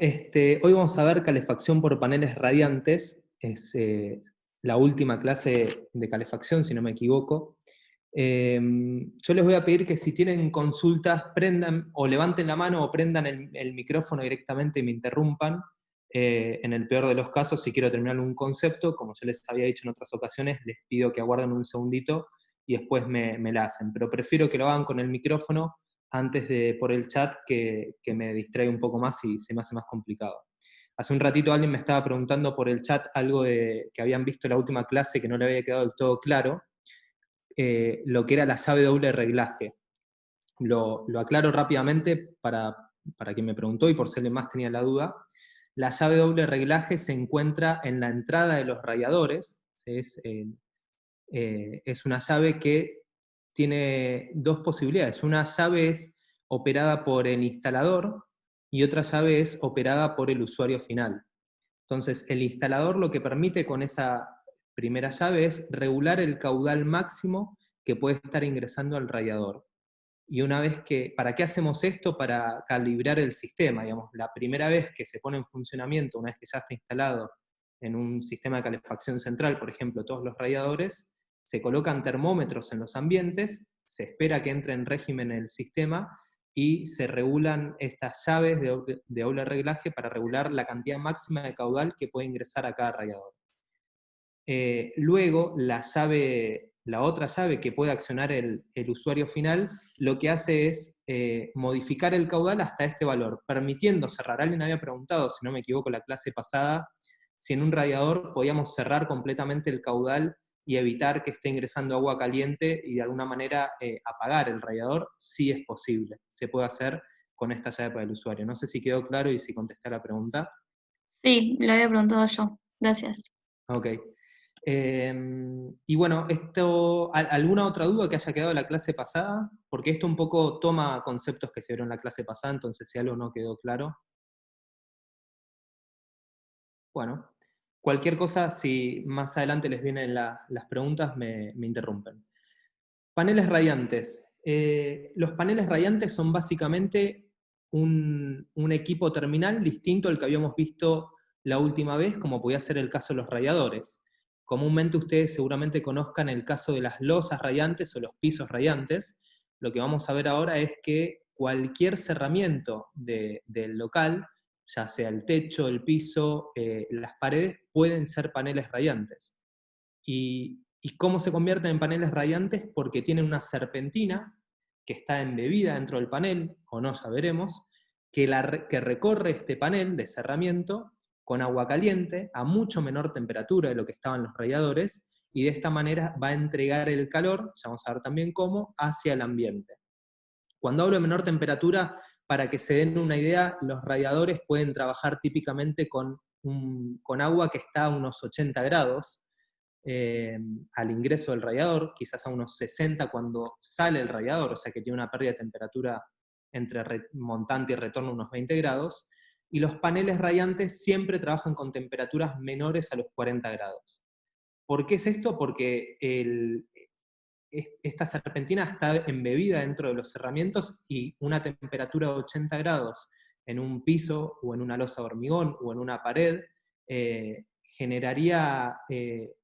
Hoy vamos a ver calefacción por paneles radiantes. Es la última clase de calefacción, si no me equivoco. Yo les voy a pedir que si tienen consultas, prendan o levanten la mano o prendan el micrófono directamente y me interrumpan. En el peor de los casos, si quiero terminar un concepto, como yo les había dicho en otras ocasiones, les pido que aguarden un segundito y después me la hacen. Pero prefiero que lo hagan con el micrófono antes de por el chat, que me distrae un poco más y se me hace más complicado. Hace un ratito alguien me estaba preguntando por el chat algo que habían visto en la última clase que no le había quedado del todo claro, lo que era la llave doble reglaje. Lo aclaro rápidamente para quien me preguntó y por si alguien más tenía la duda. La llave doble reglaje se encuentra en la entrada de los radiadores. Es una llave que tiene dos posibilidades. Una llave es operada por el instalador y otra llave es operada por el usuario final. Entonces, el instalador lo que permite con esa primera llave es regular el caudal máximo que puede estar ingresando al radiador. Y una vez que, ¿para qué hacemos esto? Para calibrar el sistema, digamos. La primera vez que se pone en funcionamiento, una vez que ya está instalado en un sistema de calefacción central, por ejemplo, todos los radiadores, se colocan termómetros en los ambientes, se espera que entre en régimen el sistema y se regulan estas llaves de doble reglaje para regular la cantidad máxima de caudal que puede ingresar a cada radiador. Luego, la otra llave que puede accionar el usuario final, lo que hace es modificar el caudal hasta este valor, permitiendo cerrar. Alguien había preguntado, si no me equivoco, la clase pasada, si en un radiador podíamos cerrar completamente el caudal y evitar que esté ingresando agua caliente y de alguna manera apagar el radiador. Sí es posible, se puede hacer con esta llave para el usuario. No sé si quedó claro y si contesté la pregunta. Sí, lo había preguntado yo. Gracias. Ok. Y bueno, ¿alguna otra duda que haya quedado de la clase pasada? Porque esto un poco toma conceptos que se vieron en la clase pasada, entonces si algo no quedó claro. Bueno, cualquier cosa, si más adelante les vienen las preguntas, me interrumpen. Paneles radiantes. Los paneles radiantes son básicamente un equipo terminal distinto al que habíamos visto la última vez, como podía ser el caso de los radiadores. Comúnmente ustedes seguramente conozcan el caso de las losas radiantes o los pisos radiantes. Lo que vamos a ver ahora es que cualquier cerramiento del local, ya sea el techo, el piso, las paredes, pueden ser paneles radiantes. ¿Y cómo se convierten en paneles radiantes? Porque tienen una serpentina que está embebida dentro del panel, o no, ya veremos, que recorre este panel de cerramiento con agua caliente a mucho menor temperatura de lo que estaban los radiadores, y de esta manera va a entregar el calor, ya vamos a ver también cómo, hacia el ambiente. Cuando hablo de menor temperatura, para que se den una idea, los radiadores pueden trabajar típicamente con agua que está a unos 80 grados, al ingreso del radiador, quizás a unos 60 cuando sale el radiador, o sea que tiene una pérdida de temperatura entre montante y retorno unos 20 grados, y los paneles radiantes siempre trabajan con temperaturas menores a los 40 grados. ¿Por qué es esto? Porque esta serpentina está embebida dentro de los cerramientos y una temperatura de 80 grados en un piso o en una losa de hormigón o en una pared generaría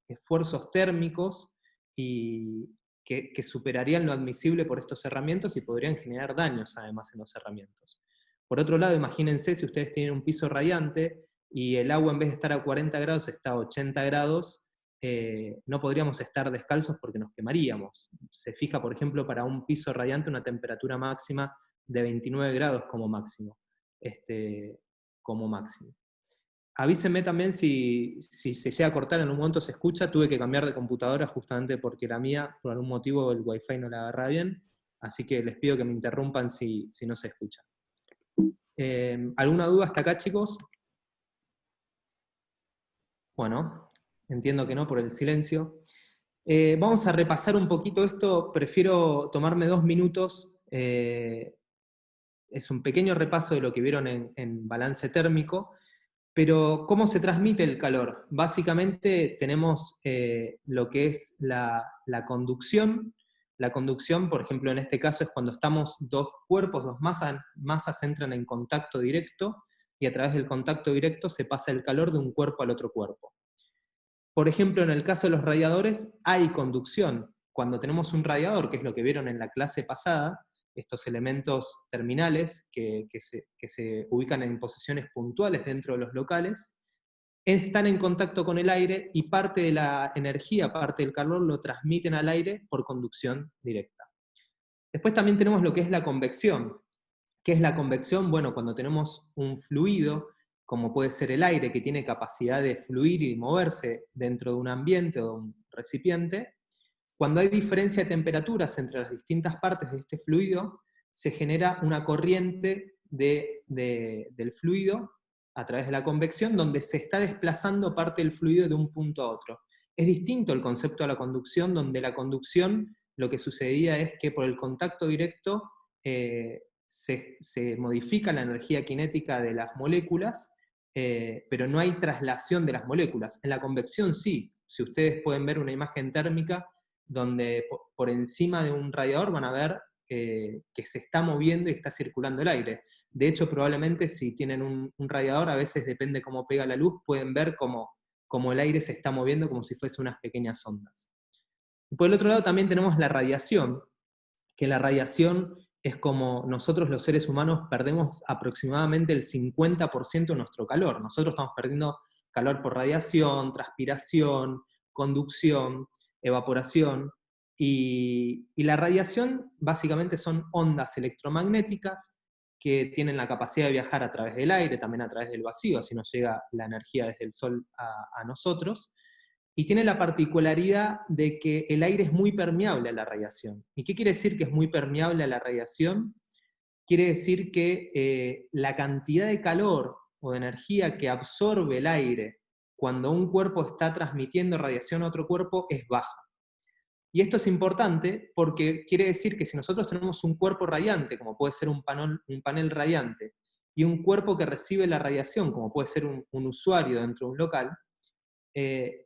esfuerzos térmicos y que superarían lo admisible por estos cerramientos y podrían generar daños además en los cerramientos. Por otro lado, imagínense si ustedes tienen un piso radiante y el agua en vez de estar a 40 grados está a 80 grados, no podríamos estar descalzos porque nos quemaríamos. Se fija, por ejemplo, para un piso radiante una temperatura máxima de 29 grados como máximo. Como máximo. Avísenme también si se llega a cortar, en un momento se escucha. Tuve que cambiar de computadora justamente porque la mía, por algún motivo, el wifi no la agarra bien, así que les pido que me interrumpan si no se escucha. ¿Alguna duda hasta acá, chicos? Bueno, entiendo que no por el silencio. Vamos a repasar un poquito esto, prefiero tomarme 2 minutos. Es un pequeño repaso de lo que vieron en balance térmico. Pero, ¿cómo se transmite el calor? Básicamente tenemos lo que es la conducción. La conducción, por ejemplo, en este caso es cuando estamos dos cuerpos, dos masas entran en contacto directo. y a través del contacto directo se pasa el calor de un cuerpo al otro cuerpo. Por ejemplo, en el caso de los radiadores hay conducción. Cuando tenemos un radiador, que es lo que vieron en la clase pasada, estos elementos terminales que se ubican en posiciones puntuales dentro de los locales, están en contacto con el aire y parte de la energía, parte del calor, lo transmiten al aire por conducción directa. Después también tenemos lo que es la convección. ¿Qué es la convección? Bueno, cuando tenemos un fluido, como puede ser el aire, que tiene capacidad de fluir y moverse dentro de un ambiente o de un recipiente, cuando hay diferencia de temperaturas entre las distintas partes de este fluido, se genera una corriente del fluido a través de la convección, donde se está desplazando parte del fluido de un punto a otro. Es distinto el concepto de la conducción, donde la conducción lo que sucedía es que por el contacto directo se modifica la energía cinética de las moléculas, pero no hay traslación de las moléculas. En la convección sí. Si ustedes pueden ver una imagen térmica, donde por encima de un radiador van a ver que se está moviendo y está circulando el aire. De hecho, probablemente si tienen un radiador, a veces depende cómo pega la luz, pueden ver cómo el aire se está moviendo como si fuese unas pequeñas ondas. Y por el otro lado también tenemos la radiación, que la radiación es como nosotros los seres humanos perdemos aproximadamente el 50% de nuestro calor. Nosotros estamos perdiendo calor por radiación, transpiración, conducción, evaporación, y la radiación básicamente son ondas electromagnéticas que tienen la capacidad de viajar a través del aire, también a través del vacío, así nos llega la energía desde el Sol a nosotros, y tiene la particularidad de que el aire es muy permeable a la radiación. ¿Y qué quiere decir que es muy permeable a la radiación? Quiere decir que la cantidad de calor o de energía que absorbe el aire cuando un cuerpo está transmitiendo radiación a otro cuerpo es baja. Y esto es importante porque quiere decir que si nosotros tenemos un cuerpo radiante, como puede ser un panel radiante, y un cuerpo que recibe la radiación, como puede ser un usuario dentro de un local,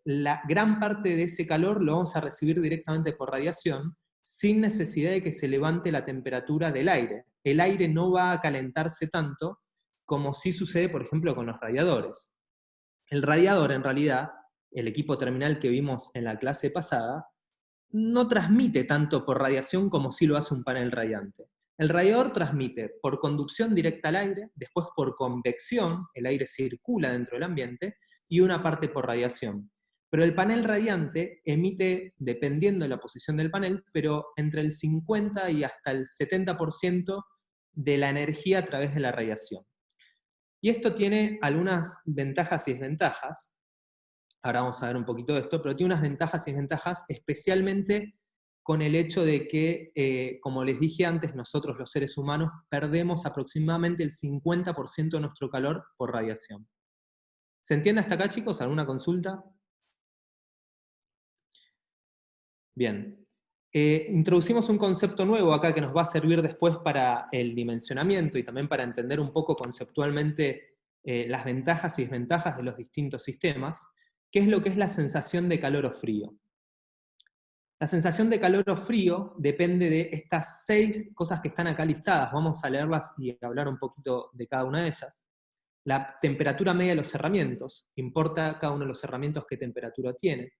la gran parte de ese calor lo vamos a recibir directamente por radiación, sin necesidad de que se levante la temperatura del aire. El aire no va a calentarse tanto como sí sucede, por ejemplo, con los radiadores. El radiador, en realidad, el equipo terminal que vimos en la clase pasada, no transmite tanto por radiación como sí lo hace un panel radiante. El radiador transmite por conducción directa al aire, después por convección, el aire circula dentro del ambiente, y una parte por radiación. Pero el panel radiante emite, dependiendo de la posición del panel, pero entre el 50 y hasta el 70% de la energía a través de la radiación. Y esto tiene algunas ventajas y desventajas. Ahora vamos a ver un poquito de esto, pero tiene unas ventajas y desventajas, especialmente con el hecho de que, como les dije antes, nosotros los seres humanos perdemos aproximadamente el 50% de nuestro calor por radiación. ¿Se entiende hasta acá, chicos? ¿Alguna consulta? Bien. Introducimos un concepto nuevo acá que nos va a servir después para el dimensionamiento y también para entender un poco conceptualmente las ventajas y desventajas de los distintos sistemas, que es lo que es la sensación de calor o frío. La sensación de calor o frío depende de estas 6 cosas que están acá listadas. Vamos a leerlas y hablar un poquito de cada una de ellas. La temperatura media de los cerramientos, importa cada uno de los cerramientos qué temperatura tiene.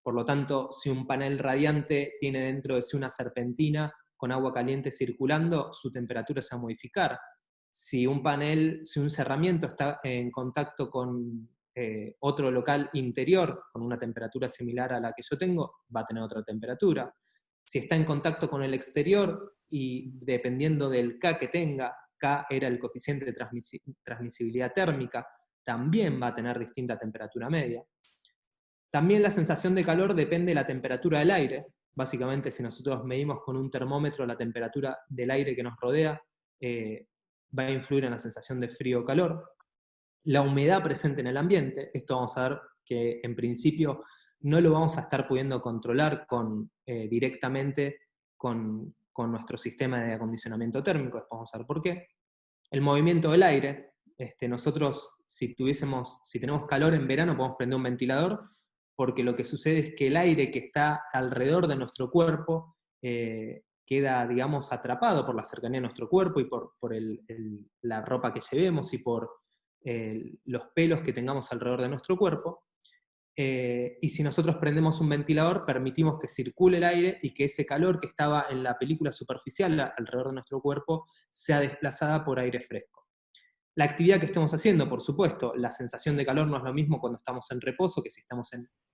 Por lo tanto, si un panel radiante tiene dentro de sí una serpentina con agua caliente circulando, su temperatura se va a modificar. Si un cerramiento está en contacto con otro local interior con una temperatura similar a la que yo tengo, va a tener otra temperatura. Si está en contacto con el exterior y dependiendo del K que tenga, K era el coeficiente de transmisibilidad térmica, también va a tener distinta temperatura media. También la sensación de calor depende de la temperatura del aire. Básicamente, si nosotros medimos con un termómetro la temperatura del aire que nos rodea, va a influir en la sensación de frío o calor. La humedad presente en el ambiente, esto vamos a ver que en principio no lo vamos a estar pudiendo controlar directamente con nuestro sistema de acondicionamiento térmico, después vamos a ver por qué. El movimiento del aire, nosotros si tenemos calor en verano podemos prender un ventilador, porque lo que sucede es que el aire que está alrededor de nuestro cuerpo queda, digamos, atrapado por la cercanía de nuestro cuerpo y por la ropa que llevemos y por los pelos que tengamos alrededor de nuestro cuerpo. Y si nosotros prendemos un ventilador, permitimos que circule el aire y que ese calor que estaba en la película superficial alrededor de nuestro cuerpo sea desplazada por aire fresco. La actividad que estemos haciendo, por supuesto, la sensación de calor no es lo mismo cuando estamos en reposo que si estamos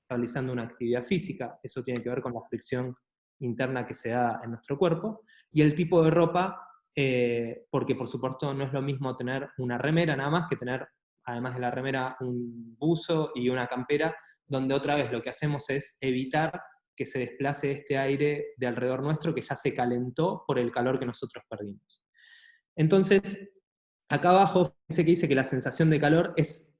realizando una actividad física. Eso tiene que ver con la fricción interna que se da en nuestro cuerpo. Y el tipo de ropa, porque por supuesto no es lo mismo tener una remera nada más que tener, además de la remera, un buzo y una campera, donde otra vez lo que hacemos es evitar que se desplace este aire de alrededor nuestro que ya se calentó por el calor que nosotros perdimos. Entonces, acá abajo dice que la sensación de calor es,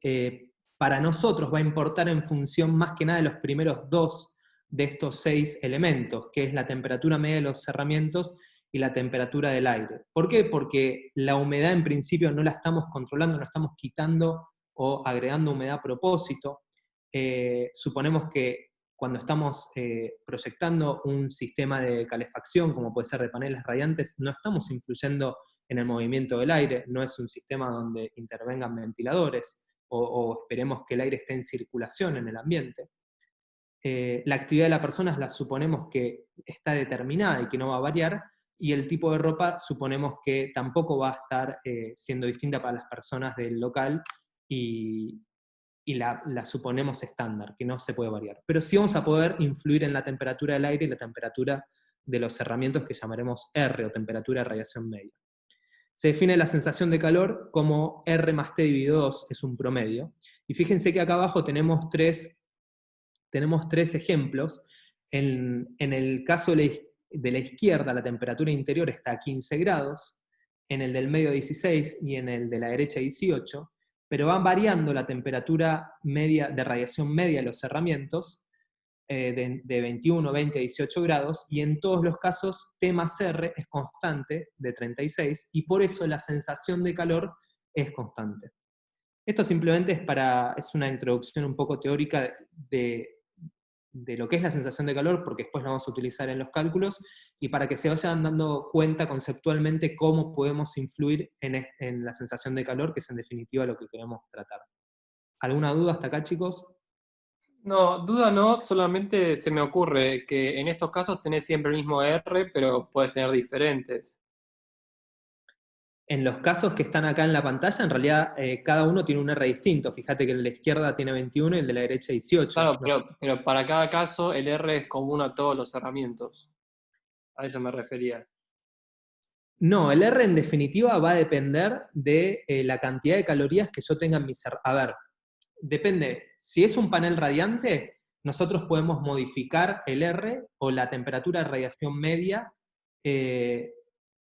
para nosotros va a importar en función más que nada de los primeros dos de estos 6 elementos, que es la temperatura media de los cerramientos y la temperatura del aire. ¿Por qué? Porque la humedad en principio no la estamos controlando, no estamos quitando o agregando humedad a propósito. Suponemos que cuando estamos proyectando un sistema de calefacción, como puede ser de paneles radiantes, no estamos influyendo en el movimiento del aire, no es un sistema donde intervengan ventiladores o esperemos que el aire esté en circulación en el ambiente. La actividad de la persona la suponemos que está determinada y que no va a variar, y el tipo de ropa suponemos que tampoco va a estar siendo distinta para las personas del local y la suponemos estándar, que no se puede variar. Pero sí vamos a poder influir en la temperatura del aire y la temperatura de los cerramientos que llamaremos R, o temperatura de radiación media. Se define la sensación de calor como R más T dividido 2, es un promedio. Y fíjense que acá abajo tenemos tres ejemplos. En el caso de la izquierda, la temperatura interior está a 15 grados, en el del medio 16 y en el de la derecha 18, pero van variando la temperatura media de radiación media de los cerramientos, de 21, 20 a 18 grados, y en todos los casos T más R es constante, de 36, y por eso la sensación de calor es constante. Esto simplemente es una introducción un poco teórica de lo que es la sensación de calor, porque después la vamos a utilizar en los cálculos, y para que se vayan dando cuenta conceptualmente cómo podemos influir en la sensación de calor, que es en definitiva lo que queremos tratar. ¿Alguna duda hasta acá, chicos? No, duda no, solamente se me ocurre que en estos casos tenés siempre el mismo R, pero puedes tener diferentes. En los casos que están acá en la pantalla, en realidad cada uno tiene un R distinto. Fíjate que el de la izquierda tiene 21 y el de la derecha 18. Claro, No, pero para cada caso el R es común a todos los cerramientos. A eso me refería. no, el R en definitiva va a depender de la cantidad de calorías que yo tenga en mi A ver, depende. Si es un panel radiante, nosotros podemos modificar el R o la temperatura de radiación media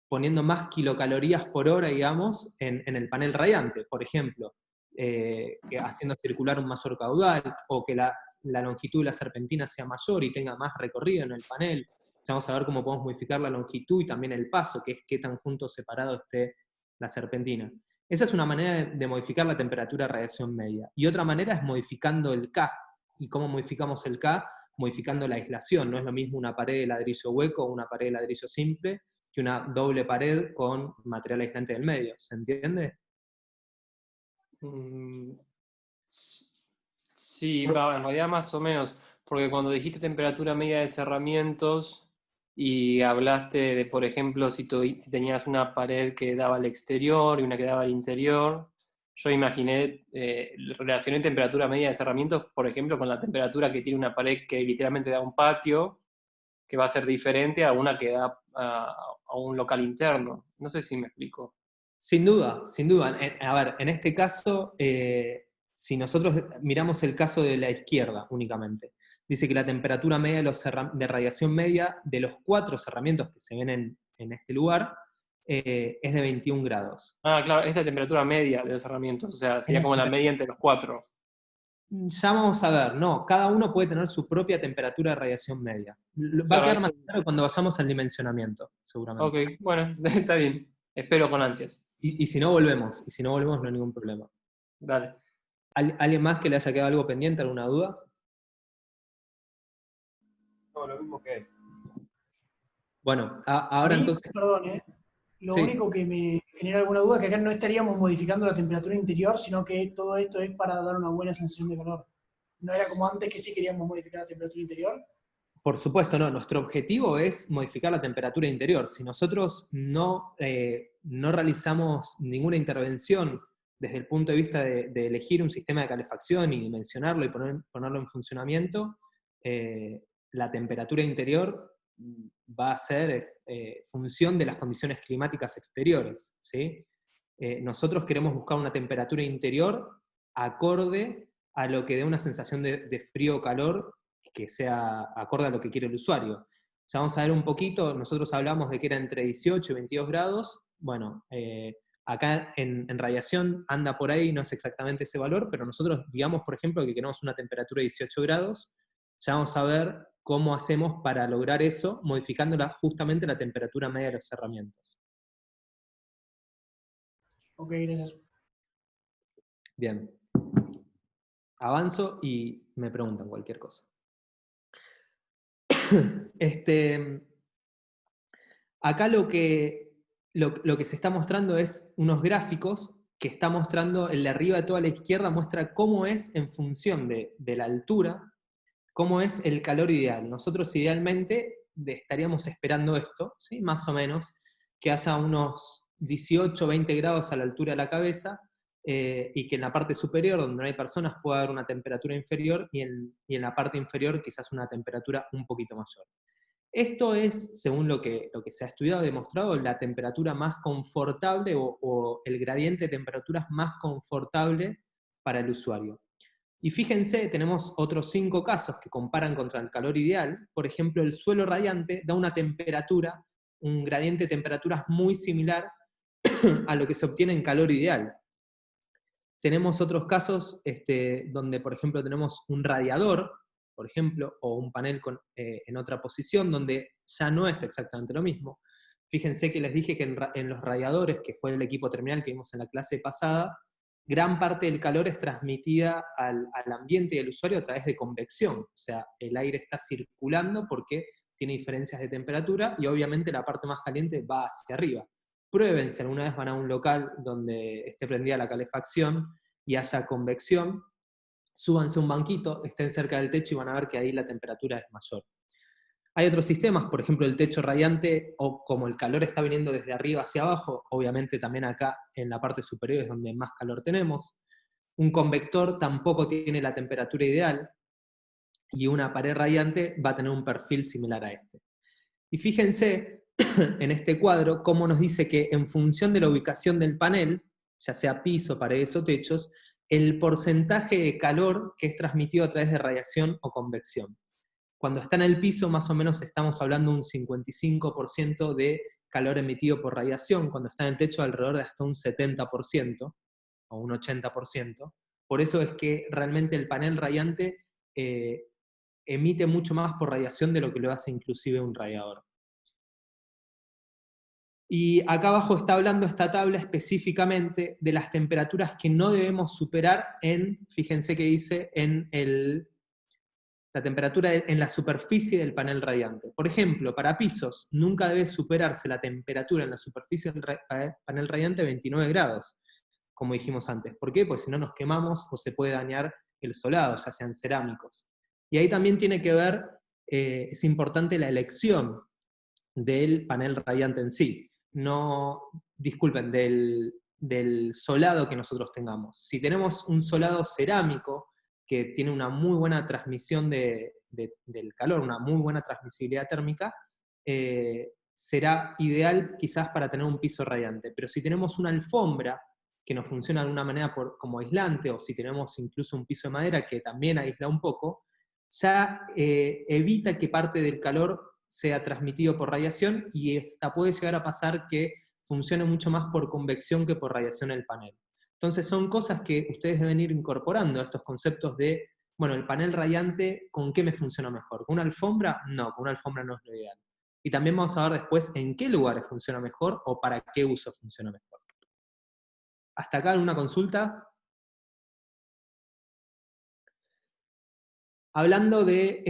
poniendo más kilocalorías por hora, digamos, en el panel radiante. Por ejemplo, que haciendo circular un mayor caudal, o que la longitud de la serpentina sea mayor y tenga más recorrido en el panel. Ya vamos a ver cómo podemos modificar la longitud y también el paso, que es qué tan junto o separado esté la serpentina. Esa es una manera de modificar la temperatura de radiación media. Y otra manera es modificando el K. ¿Y cómo modificamos el K? Modificando la aislación. No es lo mismo una pared de ladrillo hueco o una pared de ladrillo simple que una doble pared con material aislante del medio. ¿Se entiende? Sí, en realidad más o menos, porque cuando dijiste temperatura media de cerramientos y hablaste de, por ejemplo, si tenías una pared que daba al exterior y una que daba al interior, yo imaginé, relacioné temperatura media de cerramientos, por ejemplo, con la temperatura que tiene una pared que literalmente da a un patio, que va a ser diferente a una que da a un local interno. No sé si me explico. Sin duda, sin duda. A ver, en este caso, si nosotros miramos el caso de la izquierda únicamente, dice que la temperatura media de radiación media de los 4 cerramientos que se ven en este lugar es de 21 grados. Ah, claro, esta es la temperatura media de los cerramientos, o sea, sería como la media entre los 4. Ya vamos a ver, no, cada uno puede tener su propia temperatura de radiación media. Va a Claro, quedar eso. más claro cuando vayamos al dimensionamiento, seguramente. Ok, bueno, está bien. Espero con ansias. Y si no volvemos, no hay ningún problema. Dale. ¿Alguien más que le haya quedado algo pendiente, alguna duda? No, lo mismo que él. Bueno, ahora entonces... Perdón, Lo Sí. único que me genera alguna duda es que acá no estaríamos modificando la temperatura interior, sino que todo esto es para dar una buena sensación de calor. No era como antes que sí queríamos modificar la temperatura interior. Por supuesto, no. Nuestro objetivo es modificar la temperatura interior. Si nosotros no realizamos ninguna intervención desde el punto de vista de elegir un sistema de calefacción y dimensionarlo y ponerlo en funcionamiento, la temperatura interior va a ser función de las condiciones climáticas exteriores, ¿sí? Nosotros queremos buscar una temperatura interior acorde a lo que dé una sensación de frío o calor que sea acorde a lo que quiere el usuario. Ya vamos a ver un poquito, nosotros hablamos de que era entre 18 y 22 grados, bueno, acá en radiación anda por ahí, no es exactamente ese valor, pero nosotros digamos, por ejemplo, que queremos una temperatura de 18 grados, ya vamos a ver cómo hacemos para lograr eso, modificando justamente la temperatura media de los herramientas. Ok, gracias. Bien. Avanzo y me preguntan cualquier cosa. Acá lo que se está mostrando es unos gráficos que está mostrando, el de arriba de toda la izquierda muestra cómo es en función de la altura, cómo es el calor ideal. Nosotros idealmente estaríamos esperando esto, ¿sí? Más o menos, que haya unos 18, 20 grados a la altura de la cabeza, y que en la parte superior, donde no hay personas, pueda haber una temperatura inferior, y en la parte inferior quizás una temperatura un poquito mayor. Esto es, según lo que se ha estudiado y demostrado, la temperatura más confortable o el gradiente de temperaturas más confortable para el usuario. Y fíjense, tenemos otros 5 casos que comparan contra el calor ideal. Por ejemplo, el suelo radiante da una temperatura, un gradiente de temperaturas muy similar a lo que se obtiene en calor ideal. Tenemos otros casos donde, por ejemplo, tenemos un radiador, por ejemplo, o un panel en otra posición, donde ya no es exactamente lo mismo. Fíjense que les dije que en los radiadores, que fue el equipo terminal que vimos en la clase pasada, gran parte del calor es transmitida al ambiente y al usuario a través de convección. O sea, el aire está circulando porque tiene diferencias de temperatura y obviamente la parte más caliente va hacia arriba. Prueben si alguna vez van a un local donde esté prendida la calefacción y haya convección, súbanse un banquito, estén cerca del techo y van a ver que ahí la temperatura es mayor. Hay otros sistemas, por ejemplo el techo radiante, o como el calor está viniendo desde arriba hacia abajo, obviamente también acá en la parte superior es donde más calor tenemos. Un convector tampoco tiene la temperatura ideal, y una pared radiante va a tener un perfil similar a este. Y fíjense en este cuadro cómo nos dice que en función de la ubicación del panel, ya sea piso, paredes o techos, el porcentaje de calor que es transmitido a través de radiación o convección. Cuando está en el piso, más o menos estamos hablando de un 55% de calor emitido por radiación, cuando está en el techo alrededor de hasta un 70% o un 80%. Por eso es que realmente el panel radiante emite mucho más por radiación de lo que lo hace inclusive un radiador. Y acá abajo está hablando esta tabla específicamente de las temperaturas que no debemos superar fíjense que dice, la temperatura en la superficie del panel radiante. Por ejemplo, para pisos, nunca debe superarse la temperatura en la superficie del panel radiante 29 grados, como dijimos antes. ¿Por qué? Pues si no nos quemamos o se puede dañar el solado, ya sean cerámicos. Y ahí también tiene que ver, es importante la elección del panel radiante en sí. No, disculpen, del solado que nosotros tengamos. Si tenemos un solado cerámico que tiene una muy buena transmisión del calor, una muy buena transmisibilidad térmica, será ideal quizás para tener un piso radiante. Pero si tenemos una alfombra que nos funciona de alguna manera como aislante, o si tenemos incluso un piso de madera que también aísla un poco, ya evita que parte del calor sea transmitido por radiación, y esta puede llegar a pasar que funcione mucho más por convección que por radiación el panel. Entonces son cosas que ustedes deben ir incorporando, estos conceptos de, bueno, el panel radiante, ¿con qué me funciona mejor? ¿Con una alfombra? No, con una alfombra no es lo ideal. Y también vamos a ver después en qué lugares funciona mejor o para qué uso funciona mejor. ¿Hasta acá alguna consulta? Hablando de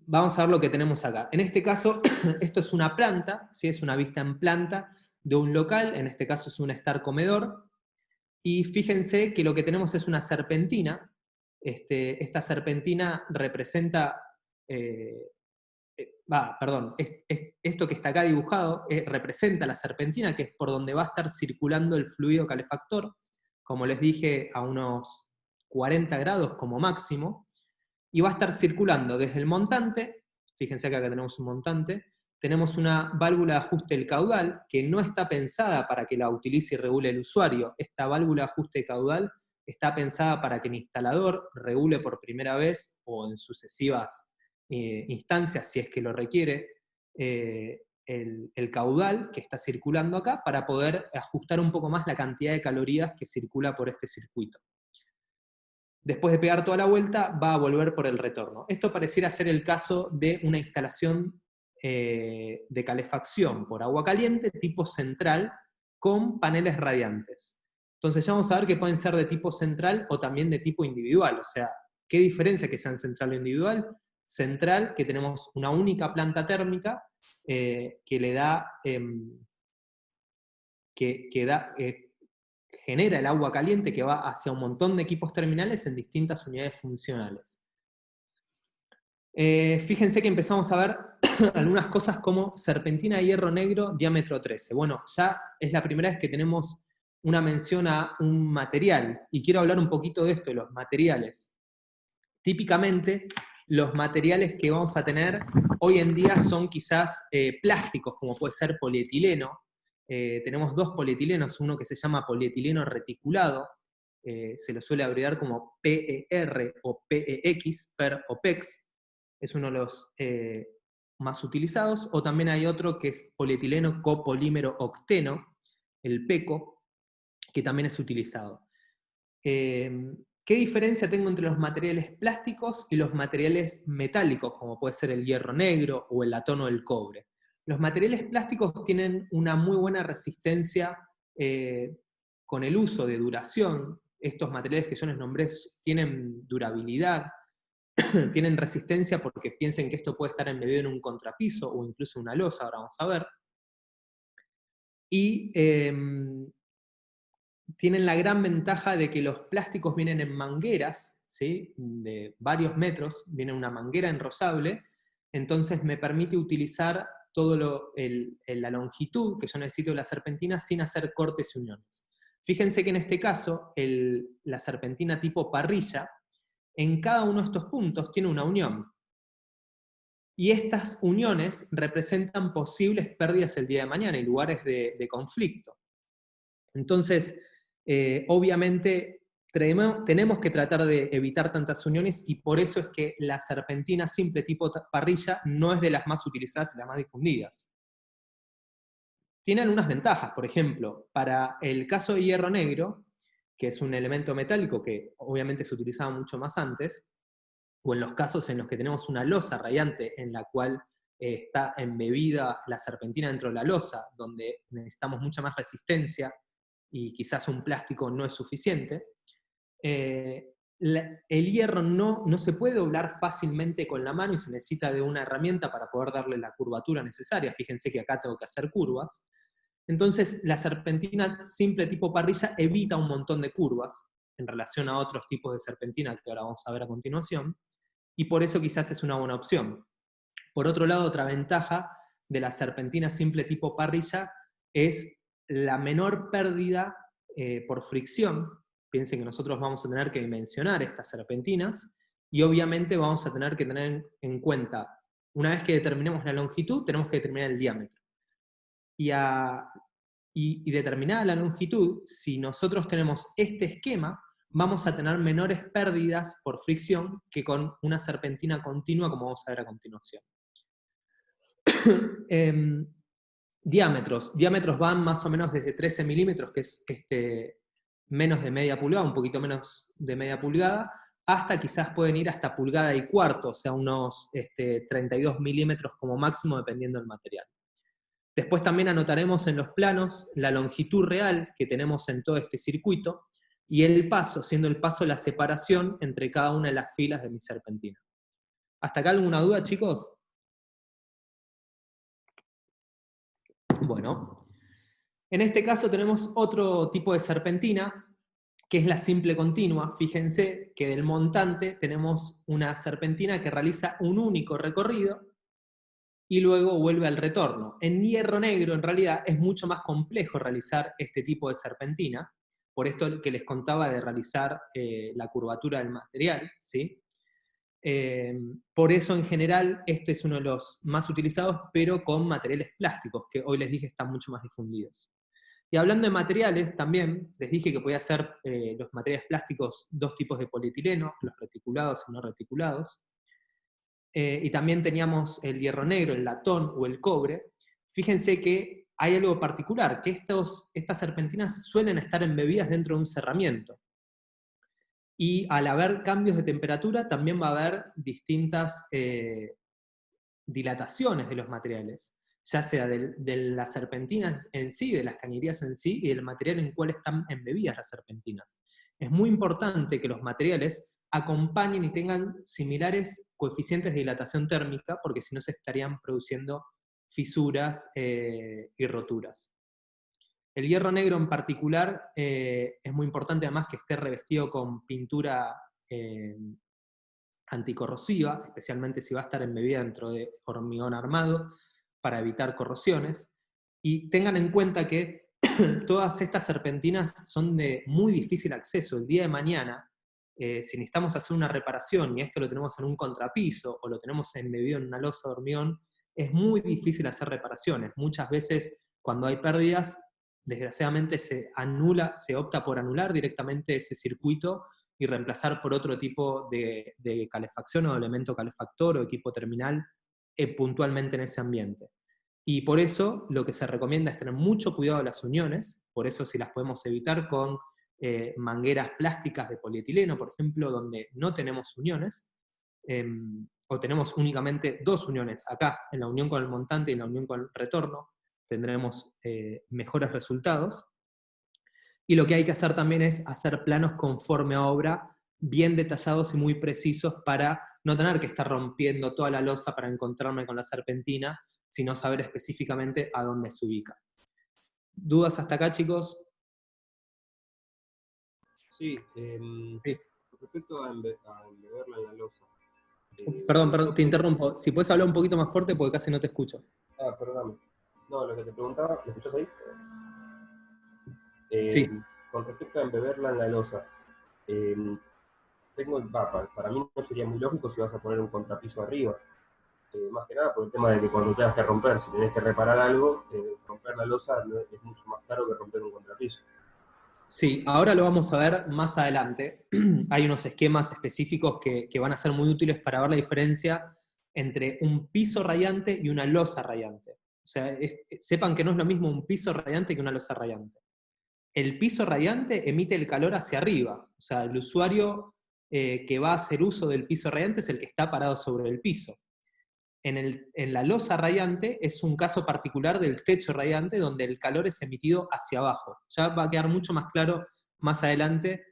vamos a ver lo que tenemos acá. En este caso, esto es una planta, ¿sí? Es una vista en planta de un local, en este caso es un estar comedor, y fíjense que lo que tenemos es una serpentina. Esta serpentina representa, esto que está acá dibujado representa la serpentina, que es por donde va a estar circulando el fluido calefactor, como les dije, a unos 40 grados como máximo, y va a estar circulando desde el montante. Fíjense acá que tenemos un montante, tenemos una válvula de ajuste del caudal, que no está pensada para que la utilice y regule el usuario. Esta válvula de ajuste de caudal está pensada para que el instalador regule por primera vez, o en sucesivas instancias, si es que lo requiere, el caudal que está circulando acá, para poder ajustar un poco más la cantidad de calorías que circula por este circuito. Después de pegar toda la vuelta, va a volver por el retorno. Esto pareciera ser el caso de una instalación de calefacción por agua caliente tipo central con paneles radiantes. Entonces ya vamos a ver que pueden ser de tipo central o también de tipo individual. O sea, ¿qué diferencia que sean central o individual? Central, que tenemos una única planta térmica que le da, genera el agua caliente que va hacia un montón de equipos terminales en distintas unidades funcionales. Fíjense que empezamos a ver algunas cosas como serpentina de hierro negro, diámetro 13. Bueno, ya es la primera vez que tenemos una mención a un material, y quiero hablar un poquito de esto, de los materiales. Típicamente, los materiales que vamos a tener hoy en día son quizás plásticos, como puede ser polietileno. Tenemos dos polietilenos, uno que se llama polietileno reticulado, se lo suele abreviar como PER o PEX, PER o PEX, es uno de los más utilizados, o también hay otro que es polietileno copolímero octeno, el PECO, que también es utilizado. ¿Qué diferencia tengo entre los materiales plásticos y los materiales metálicos, como puede ser el hierro negro o el latón o el cobre? Los materiales plásticos tienen una muy buena resistencia con el uso de duración. Estos materiales que yo les nombré tienen durabilidad, tienen resistencia porque piensen que esto puede estar embebido en un contrapiso o incluso una losa, ahora vamos a ver. Y tienen la gran ventaja de que los plásticos vienen en mangueras, ¿sí? De varios metros, viene una manguera enrosable, entonces me permite utilizar todo la longitud que yo necesito de la serpentina sin hacer cortes y uniones. Fíjense que en este caso, la serpentina tipo parrilla, en cada uno de estos puntos tiene una unión. Y estas uniones representan posibles pérdidas el día de mañana y lugares de conflicto. Entonces, obviamente, tenemos que tratar de evitar tantas uniones, y por eso es que la serpentina simple tipo parrilla no es de las más utilizadas y las más difundidas. Tiene algunas ventajas, por ejemplo, para el caso de hierro negro, que es un elemento metálico que obviamente se utilizaba mucho más antes, o en los casos en los que tenemos una losa radiante en la cual está embebida la serpentina dentro de la losa, donde necesitamos mucha más resistencia y quizás un plástico no es suficiente, el hierro no se puede doblar fácilmente con la mano y se necesita de una herramienta para poder darle la curvatura necesaria. Fíjense que acá tengo que hacer curvas. Entonces, la serpentina simple tipo parrilla evita un montón de curvas en relación a otros tipos de serpentina que ahora vamos a ver a continuación, y por eso quizás es una buena opción. Por otro lado, otra ventaja de la serpentina simple tipo parrilla es la menor pérdida por fricción. Piensen que nosotros vamos a tener que dimensionar estas serpentinas, y obviamente vamos a tener que tener en cuenta, una vez que determinemos la longitud, tenemos que determinar el diámetro. Y determinada la longitud, si nosotros tenemos este esquema, vamos a tener menores pérdidas por fricción que con una serpentina continua, como vamos a ver a continuación. Diámetros van más o menos desde 13 milímetros, que es menos de media pulgada, un poquito menos de media pulgada, hasta quizás pueden ir hasta pulgada y cuarto, o sea, unos 32 milímetros como máximo, dependiendo del material. Después también anotaremos en los planos la longitud real que tenemos en todo este circuito, y el paso, siendo el paso la separación entre cada una de las filas de mi serpentina. ¿Hasta acá alguna duda, chicos? Bueno, en este caso tenemos otro tipo de serpentina, que es la simple continua. Fíjense que del montante tenemos una serpentina que realiza un único recorrido y luego vuelve al retorno. En hierro negro, en realidad, es mucho más complejo realizar este tipo de serpentina, por esto que les contaba de realizar la curvatura del material, ¿sí? Por eso, en general, este es uno de los más utilizados, pero con materiales plásticos, que hoy les dije están mucho más difundidos. Y hablando de materiales, también les dije que podía ser los materiales plásticos dos tipos de polietileno, los reticulados y no reticulados. Y también teníamos el hierro negro, el latón o el cobre. Fíjense que hay algo particular, que estas serpentinas suelen estar embebidas dentro de un cerramiento. Y al haber cambios de temperatura, también va a haber distintas dilataciones de los materiales, ya sea de las serpentinas en sí, de las cañerías en sí, y del material en el cual están embebidas las serpentinas. Es muy importante que los materiales acompañen y tengan similares coeficientes de dilatación térmica, porque si no se estarían produciendo fisuras y roturas. El hierro negro en particular es muy importante además que esté revestido con pintura anticorrosiva, especialmente si va a estar embebida dentro de hormigón armado, para evitar corrosiones. Y tengan en cuenta que todas estas serpentinas son de muy difícil acceso. El día de mañana, si necesitamos hacer una reparación, y esto lo tenemos en un contrapiso, o lo tenemos embebido en una losa de hormigón, es muy difícil hacer reparaciones. Muchas veces, cuando hay pérdidas, desgraciadamente se opta por anular directamente ese circuito y reemplazar por otro tipo de calefacción o elemento calefactor o equipo terminal puntualmente en ese ambiente. Y por eso lo que se recomienda es tener mucho cuidado de las uniones, por eso si las podemos evitar con mangueras plásticas de polietileno, por ejemplo, donde no tenemos uniones, o tenemos únicamente dos uniones, acá en la unión con el montante y en la unión con el retorno, tendremos mejores resultados. Y lo que hay que hacer también es hacer planos conforme a obra, bien detallados y muy precisos para no tener que estar rompiendo toda la losa para encontrarme con la serpentina, sino saber específicamente a dónde se ubica. ¿Dudas hasta acá, chicos? Sí, Sí. respecto a embeberla en la losa. Perdón, te interrumpo. Si puedes hablar un poquito más fuerte porque casi no te escucho. Perdón. No, lo que te preguntaba, ¿me escuchas ahí? Sí. Con respecto a embeberla en la losa, para mí no sería muy lógico si vas a poner un contrapiso arriba. Más que nada por el tema de que cuando tengas que romper, si tenés que reparar algo, romper la losa es mucho más caro que romper un contrapiso. Sí, ahora lo vamos a ver más adelante. Hay unos esquemas específicos que van a ser muy útiles para ver la diferencia entre un piso radiante y una losa radiante. O sea, sepan que no es lo mismo un piso radiante que una losa radiante. El piso radiante emite el calor hacia arriba. O sea, el usuario que va a hacer uso del piso radiante es el que está parado sobre el piso. En la losa radiante es un caso particular del techo radiante donde el calor es emitido hacia abajo. Ya va a quedar mucho más claro más adelante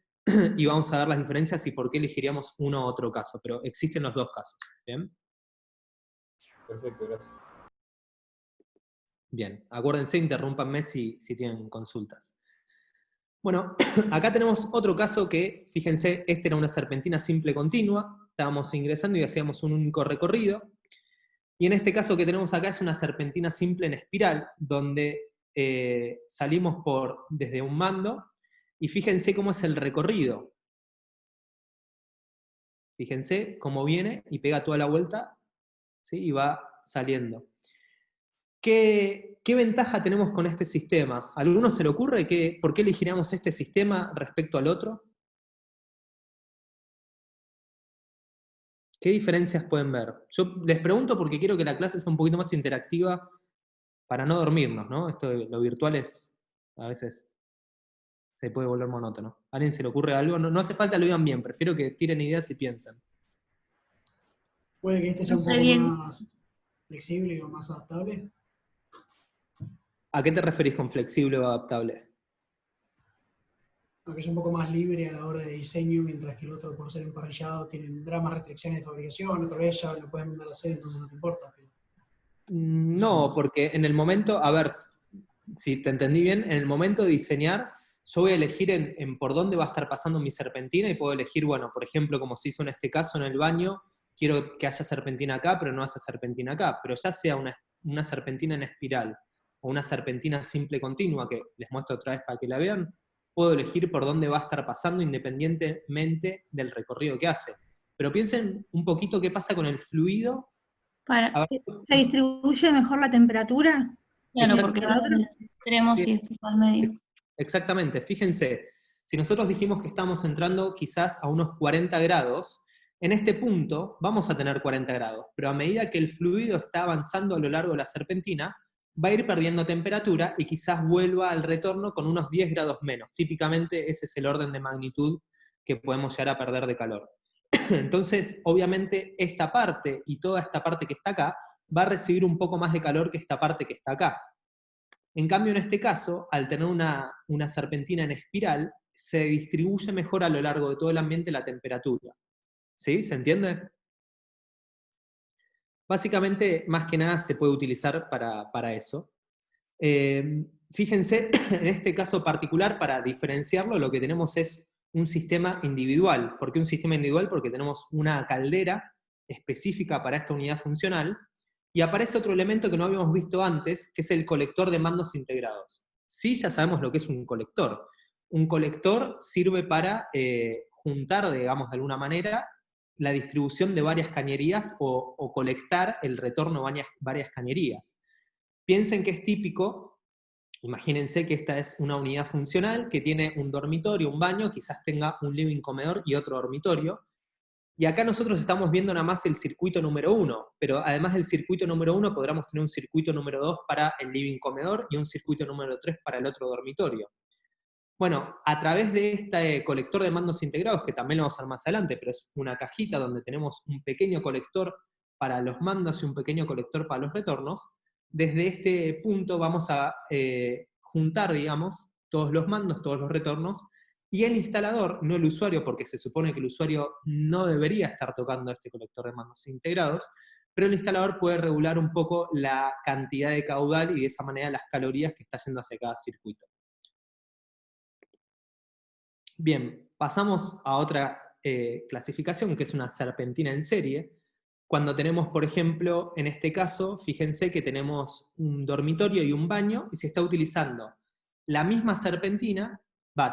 y vamos a ver las diferencias y por qué elegiríamos uno u otro caso, pero existen los dos casos. ¿Bien? Perfecto, gracias. Bien, acuérdense, interrúmpanme si tienen consultas. Bueno, acá tenemos otro caso que, fíjense, este era una serpentina simple continua, estábamos ingresando y hacíamos un único recorrido. Y en este caso que tenemos acá es una serpentina simple en espiral, donde salimos desde un mando, y fíjense cómo es el recorrido. Fíjense cómo viene y pega toda la vuelta, ¿sí? Y va saliendo. ¿Qué ventaja tenemos con este sistema? ¿A alguno se le ocurre por qué elegiríamos este sistema respecto al otro? ¿Qué diferencias pueden ver? Yo les pregunto porque quiero que la clase sea un poquito más interactiva para no dormirnos, ¿no? Esto de lo virtual a veces se puede volver monótono. ¿A alguien se le ocurre algo? No hace falta lo digan bien, prefiero que tiren ideas y piensen. Puede que este sea No un sé poco bien. más flexible o más adaptable. ¿A qué te referís con flexible o adaptable? que es un poco más libre a la hora de diseño, mientras que el otro, por ser emparrillado, tendrá más restricciones de fabricación, otra vez ya lo pueden mandar a hacer, entonces no te importa. Pero... No, porque en el momento, a ver, si te entendí bien, en el momento de diseñar, yo voy a elegir en por dónde va a estar pasando mi serpentina y puedo elegir, bueno, por ejemplo, como se hizo en este caso en el baño, quiero que haya serpentina acá, pero no haya serpentina acá. Pero ya sea una serpentina en espiral o una serpentina simple continua, que les muestro otra vez para que la vean, puedo elegir por dónde va a estar pasando independientemente del recorrido que hace. Pero piensen un poquito qué pasa con el fluido. A ver, ¿Se distribuye mejor la temperatura? Claro, Exacto. porque va al extremo Sí. y después al medio. Exactamente, fíjense, si nosotros dijimos que estamos entrando quizás a unos 40 grados, en este punto vamos a tener 40 grados, pero a medida que el fluido está avanzando a lo largo de la serpentina, va a ir perdiendo temperatura y quizás vuelva al retorno con unos 10 grados menos. Típicamente ese es el orden de magnitud que podemos llegar a perder de calor. Entonces, obviamente, esta parte y toda esta parte que está acá va a recibir un poco más de calor que esta parte que está acá. En cambio, en este caso, al tener una serpentina en espiral, se distribuye mejor a lo largo de todo el ambiente la temperatura. ¿Sí? ¿Se entiende? Básicamente, más que nada, se puede utilizar para eso. Fíjense, en este caso particular, para diferenciarlo, lo que tenemos es un sistema individual. ¿Por qué un sistema individual? Porque tenemos una caldera específica para esta unidad funcional, y aparece otro elemento que no habíamos visto antes, que es el colector de mandos integrados. Sí, ya sabemos lo que es un colector. Un colector sirve para juntar, digamos, de alguna manera, la distribución de varias cañerías o colectar el retorno de varias cañerías. Piensen que es típico, imagínense que esta es una unidad funcional que tiene un dormitorio, un baño, quizás tenga un living comedor y otro dormitorio. Y acá nosotros estamos viendo nada más el circuito número 1, pero además del circuito número 1 podríamos tener un circuito número 2 para el living comedor y un circuito número 3 para el otro dormitorio. Bueno, a través de este colector de mandos integrados, que también lo vamos a ver más adelante, pero es una cajita donde tenemos un pequeño colector para los mandos y un pequeño colector para los retornos, desde este punto vamos a juntar, digamos, todos los mandos, todos los retornos, y el instalador, no el usuario, porque se supone que el usuario no debería estar tocando este colector de mandos integrados, pero el instalador puede regular un poco la cantidad de caudal y de esa manera las calorías que está yendo hacia cada circuito. Bien, pasamos a otra clasificación, que es una serpentina en serie. Cuando tenemos, por ejemplo, en este caso, fíjense que tenemos un dormitorio y un baño, y se está utilizando la misma serpentina,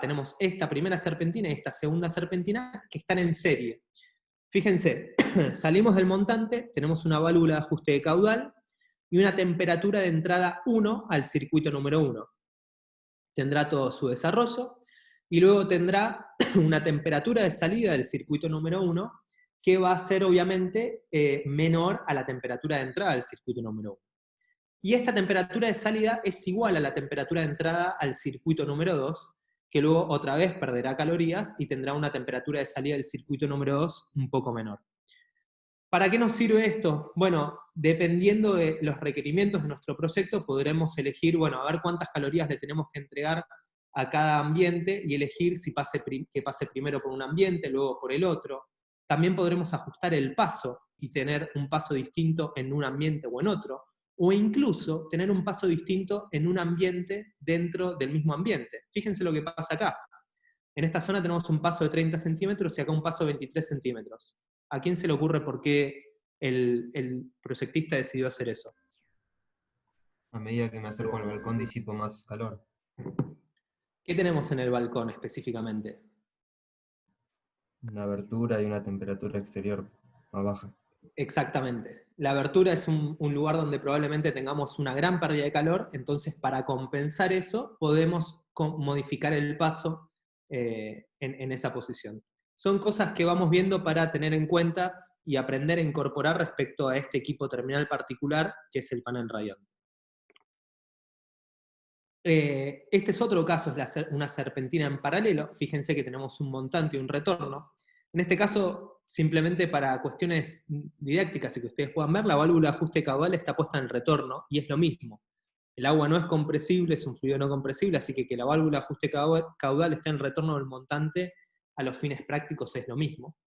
tenemos esta primera serpentina y esta segunda serpentina, que están en serie. Fíjense, salimos del montante, tenemos una válvula de ajuste de caudal, y una temperatura de entrada 1 al circuito número 1. Tendrá todo su desarrollo, y luego tendrá una temperatura de salida del circuito número 1, que va a ser obviamente menor a la temperatura de entrada del circuito número 1. Y esta temperatura de salida es igual a la temperatura de entrada al circuito número 2, que luego otra vez perderá calorías y tendrá una temperatura de salida del circuito número 2 un poco menor. ¿Para qué nos sirve esto? Bueno, dependiendo de los requerimientos de nuestro proyecto, podremos elegir, bueno, a ver cuántas calorías le tenemos que entregar a cada ambiente y elegir si que pase primero por un ambiente, luego por el otro. También podremos ajustar el paso y tener un paso distinto en un ambiente o en otro, o incluso tener un paso distinto en un ambiente dentro del mismo ambiente. Fíjense lo que pasa acá. En esta zona tenemos un paso de 30 centímetros y acá un paso de 23 centímetros. ¿A quién se le ocurre por qué el proyectista decidió hacer eso? A medida que me acerco al balcón disipo más calor. ¿Qué tenemos en el balcón específicamente? Una abertura y una temperatura exterior más baja. Exactamente. La abertura es un lugar donde probablemente tengamos una gran pérdida de calor, entonces para compensar eso podemos modificar el paso en esa posición. Son cosas que vamos viendo para tener en cuenta y aprender a incorporar respecto a este equipo terminal particular que es el panel radiante. Este es otro caso, es una serpentina en paralelo. Fíjense que tenemos un montante y un retorno. En este caso, simplemente para cuestiones didácticas y que ustedes puedan ver, la válvula de ajuste caudal está puesta en el retorno, y es lo mismo. El agua no es compresible, es un fluido no compresible, así que la válvula de ajuste caudal esté en el retorno del montante a los fines prácticos es lo mismo.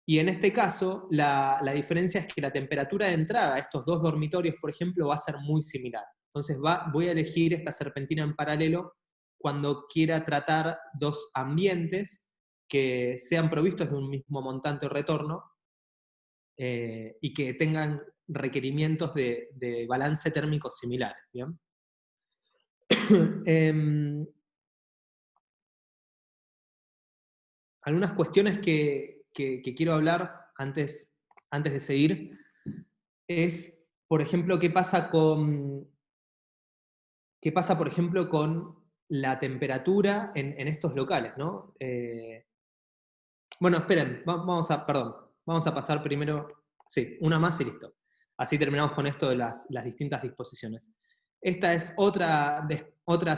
Y en este caso, la diferencia es que la temperatura de entrada a estos dos dormitorios, por ejemplo, va a ser muy similar. Entonces voy a elegir esta serpentina en paralelo cuando quiera tratar dos ambientes que sean provistos de un mismo montante o retorno y que tengan requerimientos de balance térmico similares. ¿Bien? Algunas cuestiones que quiero hablar antes de seguir es, por ejemplo, qué pasa, por ejemplo, con la temperatura en estos locales, ¿no? Bueno, esperen, vamos a pasar primero, sí, una más y listo. Así terminamos con esto de las distintas disposiciones. Esta es otra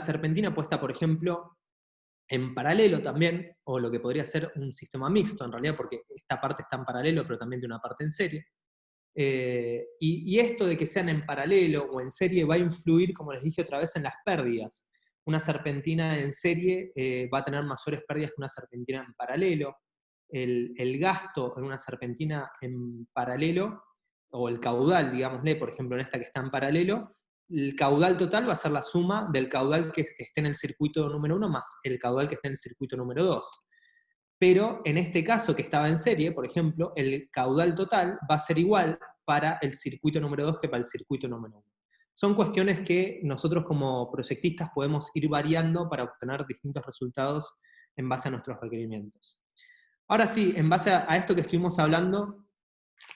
serpentina puesta, por ejemplo, en paralelo también, o lo que podría ser un sistema mixto en realidad, porque esta parte está en paralelo, pero también tiene una parte en serie. Y esto de que sean en paralelo o en serie va a influir, como les dije otra vez, en las pérdidas. Una serpentina en serie va a tener mayores pérdidas que una serpentina en paralelo. El gasto en una serpentina en paralelo, o el caudal, digámosle, por ejemplo en esta que está en paralelo, el caudal total va a ser la suma del caudal que esté en el circuito número 1 más el caudal que esté en el circuito número 2. Pero en este caso que estaba en serie, por ejemplo, el caudal total va a ser igual para el circuito número 2 que para el circuito número 1. Son cuestiones que nosotros como proyectistas podemos ir variando para obtener distintos resultados en base a nuestros requerimientos. Ahora sí, en base a esto que estuvimos hablando,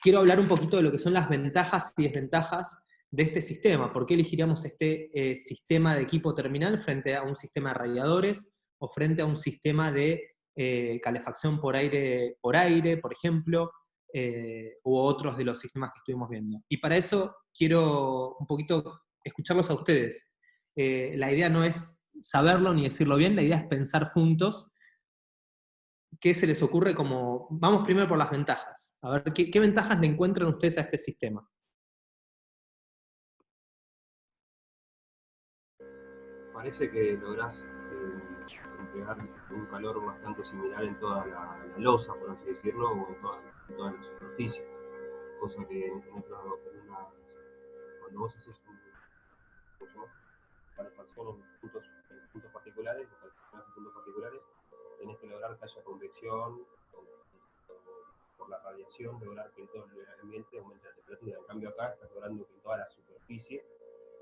quiero hablar un poquito de lo que son las ventajas y desventajas de este sistema. ¿Por qué elegiríamos este sistema de equipo terminal frente a un sistema de radiadores o frente a un sistema de calefacción por aire, por ejemplo, u otros de los sistemas que estuvimos viendo? Y para eso quiero un poquito escucharlos a ustedes. La idea no es saberlo ni decirlo bien, la idea es pensar juntos qué se les ocurre como... Vamos primero por las ventajas. A ver, ¿qué ventajas le encuentran ustedes a este sistema? Parece que lográs entregar un calor bastante similar en toda la losa, por así decirlo, o en toda la superficie. Cosa que en cuando vos haces calefacción en puntos particulares, tenés que lograr que haya convección por la radiación, lograr que en todo el ambiente aumente la temperatura. En cambio acá estás logrando que en toda la superficie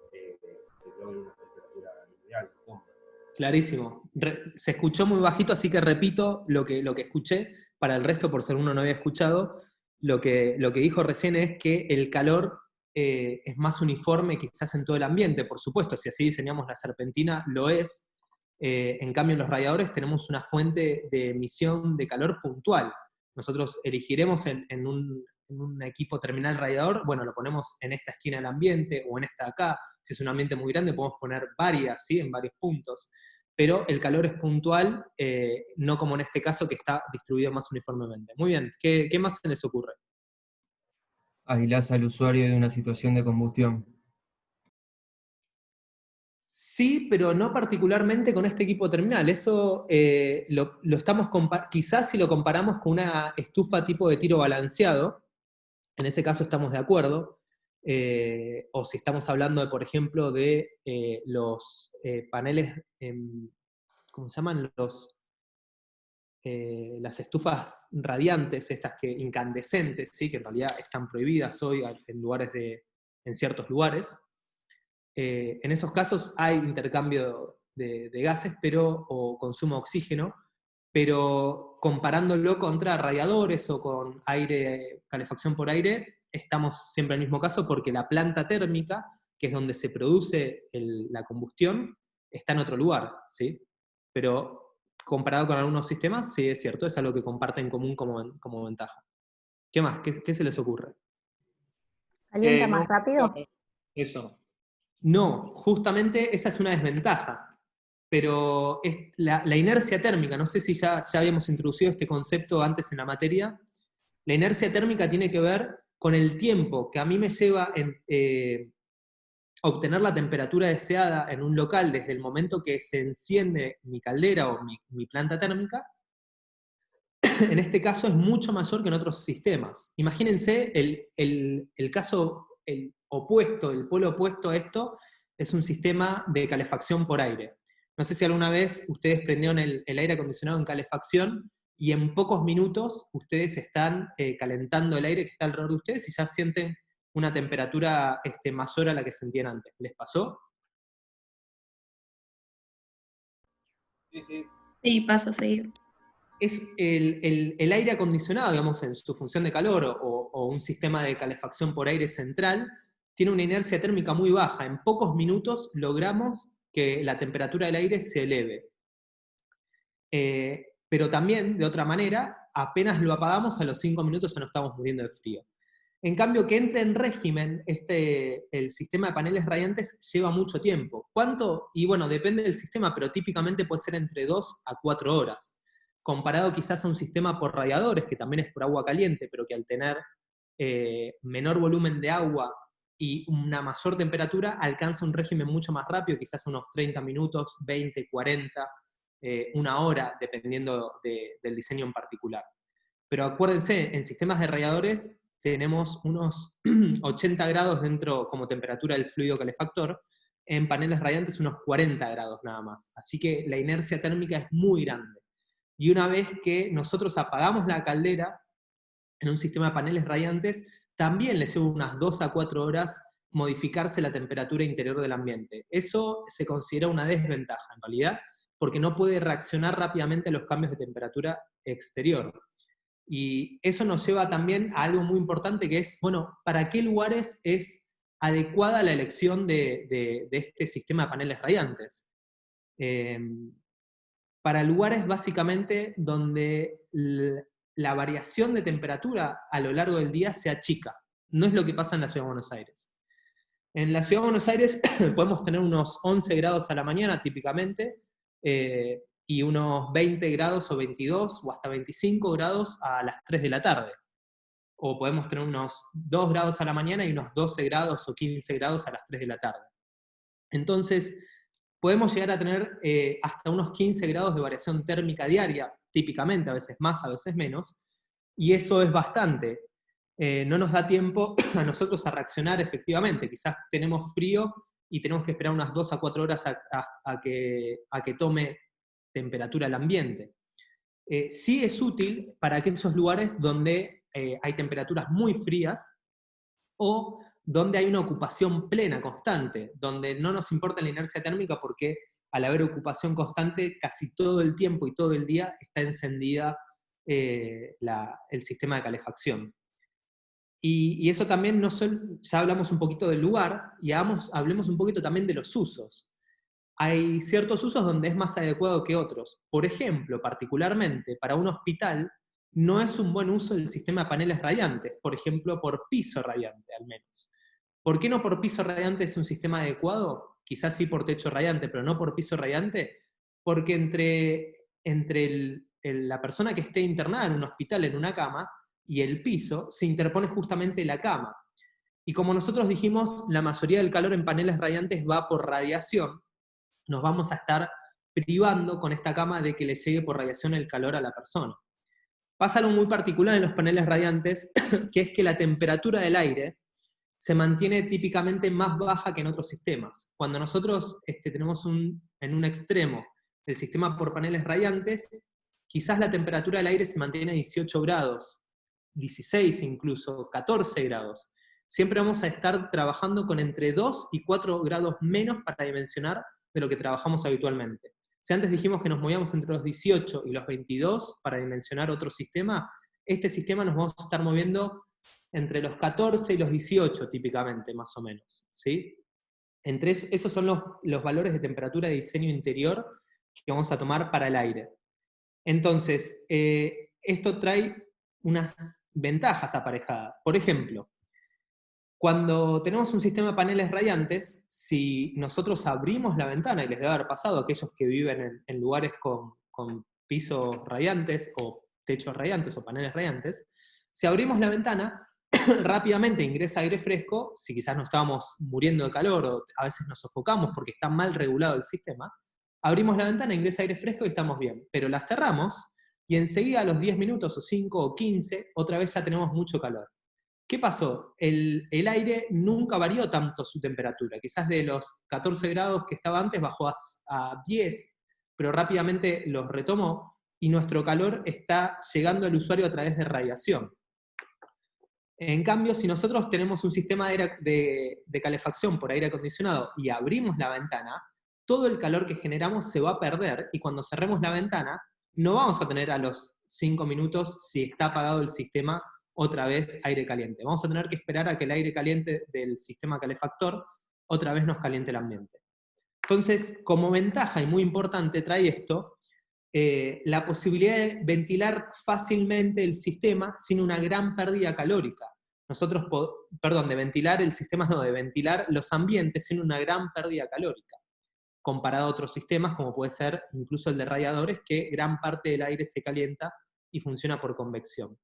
se logre una temperatura ideal, cómoda. Clarísimo. Se escuchó muy bajito, así que repito lo que escuché, para el resto, por si alguno no había escuchado. Lo que dijo recién es que el calor es más uniforme quizás en todo el ambiente, por supuesto, si así diseñamos la serpentina, lo es. En cambio en los radiadores tenemos una fuente de emisión de calor puntual. Nosotros elegiremos en un equipo terminal radiador, bueno, lo ponemos en esta esquina del ambiente, o en esta de acá. Si es un ambiente muy grande podemos poner varias, ¿sí? En varios puntos. Pero el calor es puntual, no como en este caso que está distribuido más uniformemente. Muy bien, ¿qué más se les ocurre? Aislás al usuario de una situación de combustión. Sí, pero no particularmente con este equipo terminal. Eso lo estamos quizás si lo comparamos con una estufa tipo de tiro balanceado, en ese caso estamos de acuerdo. O si estamos hablando, por ejemplo, de los paneles, ¿cómo se llaman? Las estufas radiantes, estas incandescentes, ¿sí? Que en realidad están prohibidas hoy en ciertos lugares. En esos casos hay intercambio de gases o consumo de oxígeno, pero comparándolo contra radiadores o con calefacción por aire, estamos siempre en el mismo caso porque la planta térmica, que es donde se produce la combustión, está en otro lugar, ¿sí? Pero comparado con algunos sistemas, sí es cierto, es algo que comparten en común como ventaja. ¿Qué más? ¿Qué se les ocurre? ¿Calienta más rápido? Eso. No, justamente esa es una desventaja, pero es la inercia térmica, no sé si ya habíamos introducido este concepto antes en la materia. La inercia térmica tiene que ver con el tiempo que a mí me lleva obtener la temperatura deseada en un local desde el momento que se enciende mi caldera o mi planta térmica, en este caso es mucho mayor que en otros sistemas. Imagínense el caso, el opuesto, el polo opuesto a esto, es un sistema de calefacción por aire. No sé si alguna vez ustedes prendieron el aire acondicionado en calefacción y en pocos minutos ustedes están calentando el aire que está alrededor de ustedes y ya sienten una temperatura mayor a la que sentían antes. ¿Les pasó? Sí, sí. Sí, pasa seguido. Es el aire acondicionado, digamos, en su función de calor, o un sistema de calefacción por aire central, tiene una inercia térmica muy baja. En pocos minutos logramos que la temperatura del aire se eleve. Pero también, de otra manera, apenas lo apagamos, a los 5 minutos ya nos estamos muriendo de frío. En cambio, que entre en régimen el sistema de paneles radiantes lleva mucho tiempo. ¿Cuánto? Y bueno, depende del sistema, pero típicamente puede ser entre 2 a 4 horas. Comparado quizás a un sistema por radiadores, que también es por agua caliente, pero que al tener menor volumen de agua y una mayor temperatura, alcanza un régimen mucho más rápido, quizás unos 30 minutos, 20, 40, una hora, dependiendo del diseño en particular. Pero acuérdense, en sistemas de radiadores tenemos unos 80 grados dentro como temperatura del fluido calefactor, en paneles radiantes unos 40 grados nada más. Así que la inercia térmica es muy grande. Y una vez que nosotros apagamos la caldera, en un sistema de paneles radiantes, también les lleva unas 2 a 4 horas modificarse la temperatura interior del ambiente. Eso se considera una desventaja, en realidad, porque no puede reaccionar rápidamente a los cambios de temperatura exterior. Y eso nos lleva también a algo muy importante, que es, bueno, ¿para qué lugares es adecuada la elección de este sistema de paneles radiantes? Para lugares básicamente donde la variación de temperatura a lo largo del día sea chica. No es lo que pasa en la Ciudad de Buenos Aires. En la Ciudad de Buenos Aires podemos tener unos 11 grados a la mañana típicamente, y unos 20 grados o 22 o hasta 25 grados a las 3 de la tarde. O podemos tener unos 2 grados a la mañana y unos 12 grados o 15 grados a las 3 de la tarde. Entonces, podemos llegar a tener hasta unos 15 grados de variación térmica diaria, típicamente, a veces más, a veces menos, y eso es bastante. No nos da tiempo a nosotros a reaccionar efectivamente. Quizás tenemos frío y tenemos que esperar unas 2 a 4 horas a que tome temperatura el ambiente. Sí es útil para aquellos lugares donde hay temperaturas muy frías o donde hay una ocupación plena, constante, donde no nos importa la inercia térmica porque al haber ocupación constante casi todo el tiempo y todo el día está encendida el sistema de calefacción. Y eso también, ya hablamos un poquito del lugar, y hablemos un poquito también de los usos. Hay ciertos usos donde es más adecuado que otros. Por ejemplo, particularmente para un hospital, no es un buen uso del sistema de paneles radiantes, por ejemplo, por piso radiante al menos. ¿Por qué no por piso radiante es un sistema adecuado? Quizás sí por techo radiante, pero no por piso radiante, porque entre la persona que esté internada en un hospital, en una cama, y el piso, se interpone justamente la cama. Y como nosotros dijimos, la mayoría del calor en paneles radiantes va por radiación, nos vamos a estar privando con esta cama de que le llegue por radiación el calor a la persona. Pasa algo muy particular en los paneles radiantes, que es que la temperatura del aire se mantiene típicamente más baja que en otros sistemas. Cuando nosotros tenemos en un extremo el sistema por paneles radiantes, quizás la temperatura del aire se mantiene a 18 grados, 16 incluso, 14 grados. Siempre vamos a estar trabajando con entre 2 y 4 grados menos para dimensionar de lo que trabajamos habitualmente. Si antes dijimos que nos movíamos entre los 18 y los 22 para dimensionar otro sistema, este sistema nos vamos a estar moviendo entre los 14 y los 18 típicamente, más o menos, ¿sí? Esos son los valores de temperatura de diseño interior que vamos a tomar para el aire. Entonces, esto trae unas ventajas aparejadas. Por ejemplo, cuando tenemos un sistema de paneles radiantes, si nosotros abrimos la ventana, y les debe haber pasado a aquellos que viven en lugares con pisos radiantes, o techos radiantes, o paneles radiantes, si abrimos la ventana, rápidamente ingresa aire fresco, si quizás nos estábamos muriendo de calor o a veces nos sofocamos porque está mal regulado el sistema, abrimos la ventana, ingresa aire fresco y estamos bien. Pero la cerramos y enseguida a los 10 minutos o 5 o 15, otra vez ya tenemos mucho calor. ¿Qué pasó? El aire nunca varió tanto su temperatura. Quizás de los 14 grados que estaba antes bajó a 10, pero rápidamente los retomó y nuestro calor está llegando al usuario a través de radiación. En cambio, si nosotros tenemos un sistema de calefacción por aire acondicionado y abrimos la ventana, todo el calor que generamos se va a perder y cuando cerremos la ventana no vamos a tener a los 5 minutos, si está apagado el sistema, otra vez aire caliente. Vamos a tener que esperar a que el aire caliente del sistema calefactor otra vez nos caliente el ambiente. Entonces, como ventaja y muy importante trae esto, la posibilidad de ventilar fácilmente el sistema sin una gran pérdida calórica. De ventilar el sistema, no, de ventilar los ambientes sin una gran pérdida calórica, comparado a otros sistemas, como puede ser incluso el de radiadores, que gran parte del aire se calienta y funciona por convección.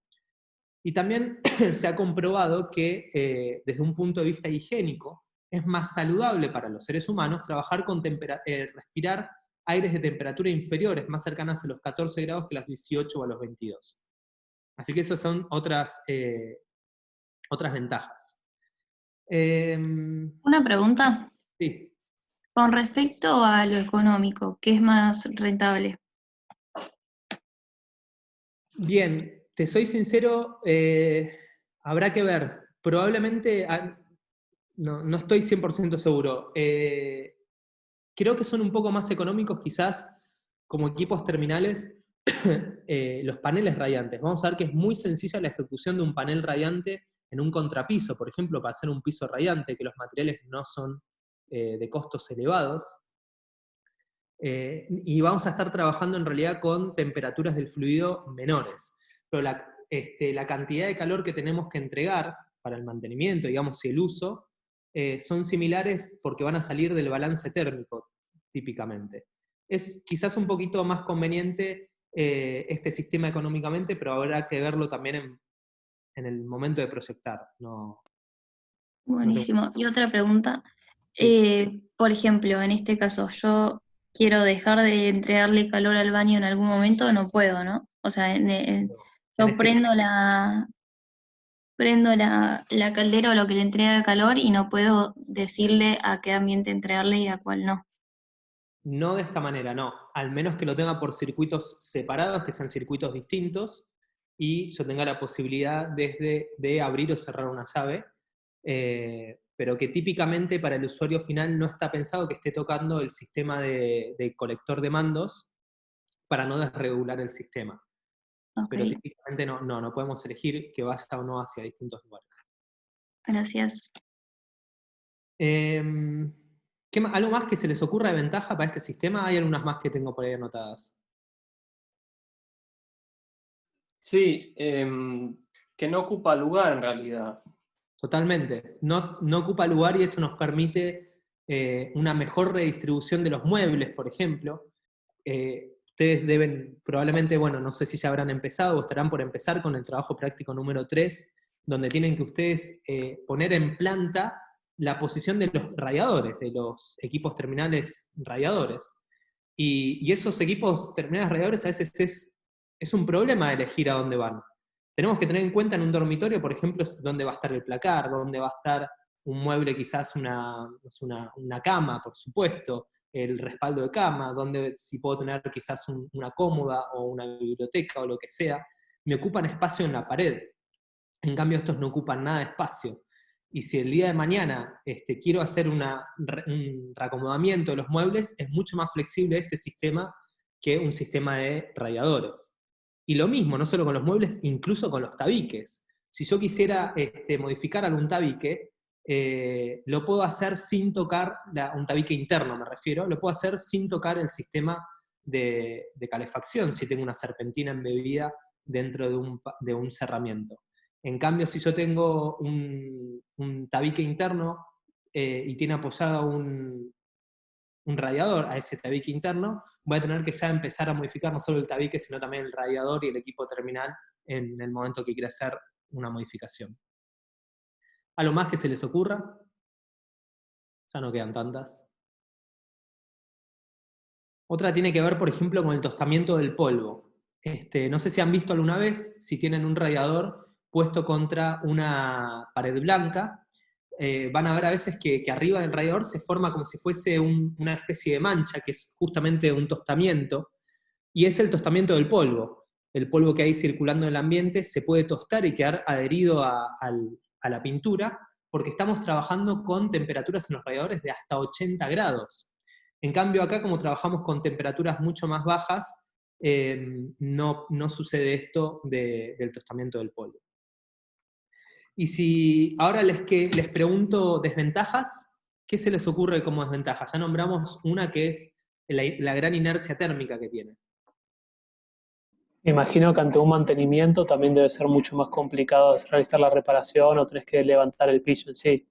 Y también se ha comprobado que desde un punto de vista higiénico, es más saludable para los seres humanos trabajar con respirar aires de temperatura inferiores, más cercanas a los 14 grados que a los 18 o a los 22. Así que esas son otras ventajas. Una pregunta. Sí. Con respecto a lo económico, ¿qué es más rentable? Bien, te soy sincero, habrá que ver. Probablemente, no estoy 100% seguro. Creo que son un poco más económicos quizás como equipos terminales los paneles radiantes. Vamos a ver que es muy sencilla la ejecución de un panel radiante en un contrapiso, por ejemplo, para hacer un piso radiante, que los materiales no son de costos elevados. Y vamos a estar trabajando en realidad con temperaturas del fluido menores. Pero la cantidad de calor que tenemos que entregar para el mantenimiento, digamos, y el uso, son similares porque van a salir del balance térmico, típicamente. Es quizás un poquito más conveniente este sistema económicamente, pero habrá que verlo también en el momento de proyectar. Buenísimo. Y otra pregunta. Sí. Por ejemplo, en este caso, yo quiero dejar de entregarle calor al baño en algún momento, no puedo, ¿no? O sea, yo prendo la caldera o lo que le entrega calor y no puedo decirle a qué ambiente entregarle y a cuál no. No de esta manera, no. Al menos que lo tenga por circuitos separados, que sean circuitos distintos, y yo tenga la posibilidad de abrir o cerrar una llave, pero que típicamente para el usuario final no está pensado que esté tocando el sistema de colector de mandos para no desregular el sistema. Ok, Pero típicamente no podemos elegir que vaya o no hacia distintos lugares. gracias. ¿Algo más que se les ocurra de ventaja para este sistema? Hay algunas más que tengo por ahí anotadas. Sí, que no ocupa lugar en realidad. Totalmente. No ocupa lugar y eso nos permite una mejor redistribución de los muebles, por ejemplo. Ustedes deben, probablemente, bueno, no sé si ya habrán empezado o estarán por empezar con el trabajo práctico número 3, donde tienen que ustedes poner en planta la posición de los radiadores, de los equipos terminales radiadores. Y esos equipos terminales radiadores a veces es un problema elegir a dónde van. Tenemos que tener en cuenta en un dormitorio, por ejemplo, dónde va a estar el placar, dónde va a estar un mueble, quizás una cama, por supuesto, el respaldo de cama, si puedo tener quizás una cómoda o una biblioteca o lo que sea, me ocupan espacio en la pared. En cambio, estos no ocupan nada de espacio. Y si el día de mañana quiero hacer un reacomodamiento de los muebles, es mucho más flexible este sistema que un sistema de radiadores. Y lo mismo, no solo con los muebles, incluso con los tabiques. Si yo quisiera modificar algún tabique, lo puedo hacer sin tocar, un tabique interno me refiero, lo puedo hacer sin tocar el sistema de calefacción, si tengo una serpentina embebida dentro de un cerramiento. En cambio, si yo tengo un tabique interno y tiene apoyado un radiador a ese tabique interno, voy a tener que ya empezar a modificar no solo el tabique, sino también el radiador y el equipo terminal en el momento que quiera hacer una modificación. ¿Algo más que se les ocurra? Ya no quedan tantas. Otra tiene que ver, por ejemplo, con el tostamiento del polvo. No sé si han visto alguna vez, si tienen un radiador puesto contra una pared blanca, van a ver a veces que arriba del radiador se forma como si fuese una especie de mancha, que es justamente un tostamiento, y es el tostamiento del polvo. El polvo que hay circulando en el ambiente se puede tostar y quedar adherido a la pintura, porque estamos trabajando con temperaturas en los radiadores de hasta 80 grados. En cambio acá, como trabajamos con temperaturas mucho más bajas, no sucede esto del tostamiento del polvo. Y si ahora les pregunto desventajas, ¿qué se les ocurre como desventaja? Ya nombramos una que es la gran inercia térmica que tiene. Me imagino que ante un mantenimiento también debe ser mucho más complicado realizar la reparación o tenés que levantar el piso en sí.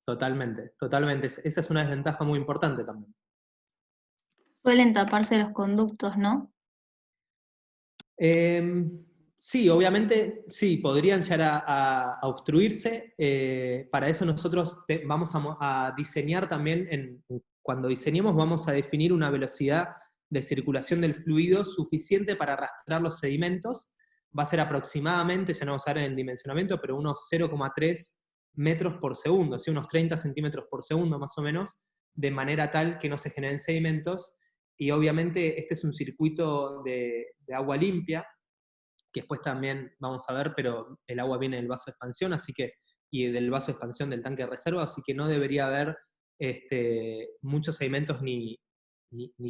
Totalmente, totalmente. Esa es una desventaja muy importante también. Suelen taparse los conductos, ¿no? Sí, obviamente, sí, podrían llegar a obstruirse. Para eso nosotros vamos a diseñar también, cuando diseñemos vamos a definir una velocidad de circulación del fluido suficiente para arrastrar los sedimentos. Va a ser aproximadamente, ya no vamos a ver en el dimensionamiento, pero unos 0,3 metros por segundo, ¿sí? Unos 30 centímetros por segundo más o menos, de manera tal que no se generen sedimentos. Y obviamente este es un circuito de agua limpia, que después también vamos a ver, pero el agua viene del vaso de expansión, y del vaso de expansión del tanque de reserva, así que no debería haber muchos sedimentos ni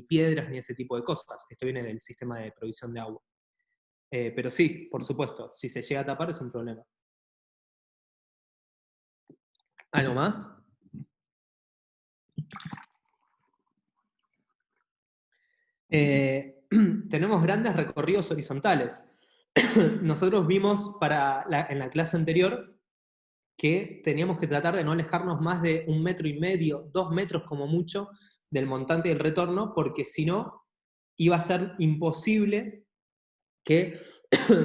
piedras ni ese tipo de cosas. Esto viene del sistema de provisión de agua. Pero sí, por supuesto, si se llega a tapar es un problema. ¿Algo más? Tenemos grandes recorridos horizontales. Nosotros vimos en la clase anterior que teníamos que tratar de no alejarnos más de 1,5 metros, 2 metros como mucho, del montante del retorno, porque si no, iba a ser imposible que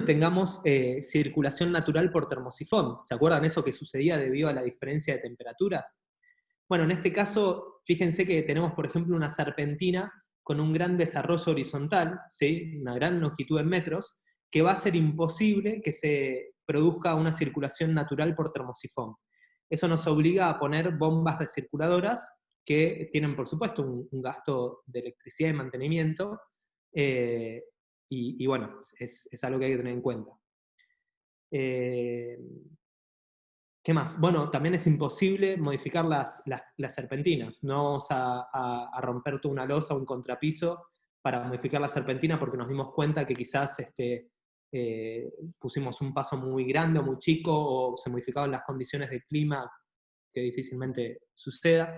tengamos circulación natural por termosifón. ¿Se acuerdan eso que sucedía debido a la diferencia de temperaturas? Bueno, en este caso, fíjense que tenemos, por ejemplo, una serpentina con un gran desarrollo horizontal, ¿sí? Una gran longitud en metros, que va a ser imposible que se produzca una circulación natural por termosifón. Eso nos obliga a poner bombas recirculadoras que tienen, por supuesto, un gasto de electricidad y mantenimiento, y bueno, es algo que hay que tener en cuenta. ¿Qué más? Bueno, también es imposible modificar las serpentinas. No vamos a romper toda una losa o un contrapiso para modificar la serpentina porque nos dimos cuenta que quizás pusimos un paso muy grande o muy chico, o se modificaban las condiciones del clima, que difícilmente suceda,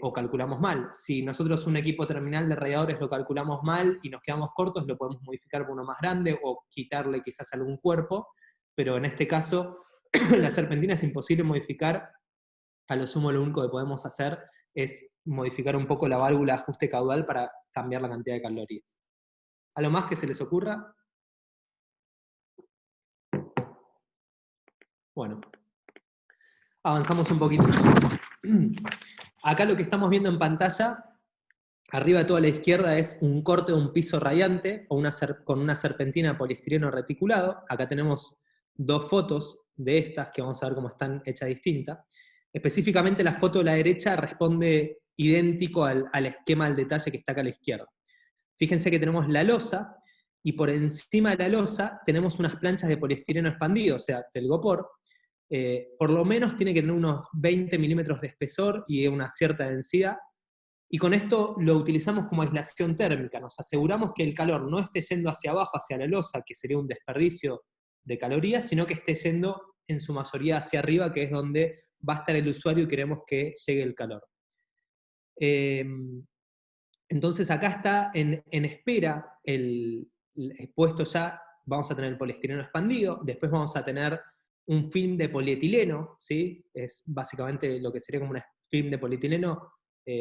o calculamos mal. Si nosotros un equipo terminal de radiadores lo calculamos mal y nos quedamos cortos, lo podemos modificar por uno más grande o quitarle quizás algún cuerpo, pero en este caso la serpentina es imposible modificar. A lo sumo lo único que podemos hacer es modificar un poco la válvula de ajuste caudal para cambiar la cantidad de calorías. ¿Algo más que se les ocurra? Bueno, avanzamos un poquito. Acá lo que estamos viendo en pantalla, arriba de toda la izquierda, es un corte de un piso radiante con una serpentina de poliestireno reticulado. Acá tenemos 2 fotos de estas que vamos a ver cómo están hechas distintas. Específicamente la foto de la derecha responde idéntico al esquema del detalle que está acá a la izquierda. Fíjense que tenemos la losa, y por encima de la losa tenemos unas planchas de poliestireno expandido, o sea, telgopor. Por lo menos tiene que tener unos 20 milímetros de espesor y una cierta densidad, y con esto lo utilizamos como aislación térmica. Nos aseguramos que el calor no esté yendo hacia abajo, hacia la losa, que sería un desperdicio de calorías, sino que esté yendo en su mayoría hacia arriba, que es donde va a estar el usuario y queremos que llegue el calor. Entonces acá está en espera el puesto ya, vamos a tener el poliestireno expandido, después vamos a tener un film de polietileno, ¿sí? Es básicamente lo que sería como un film de polietileno,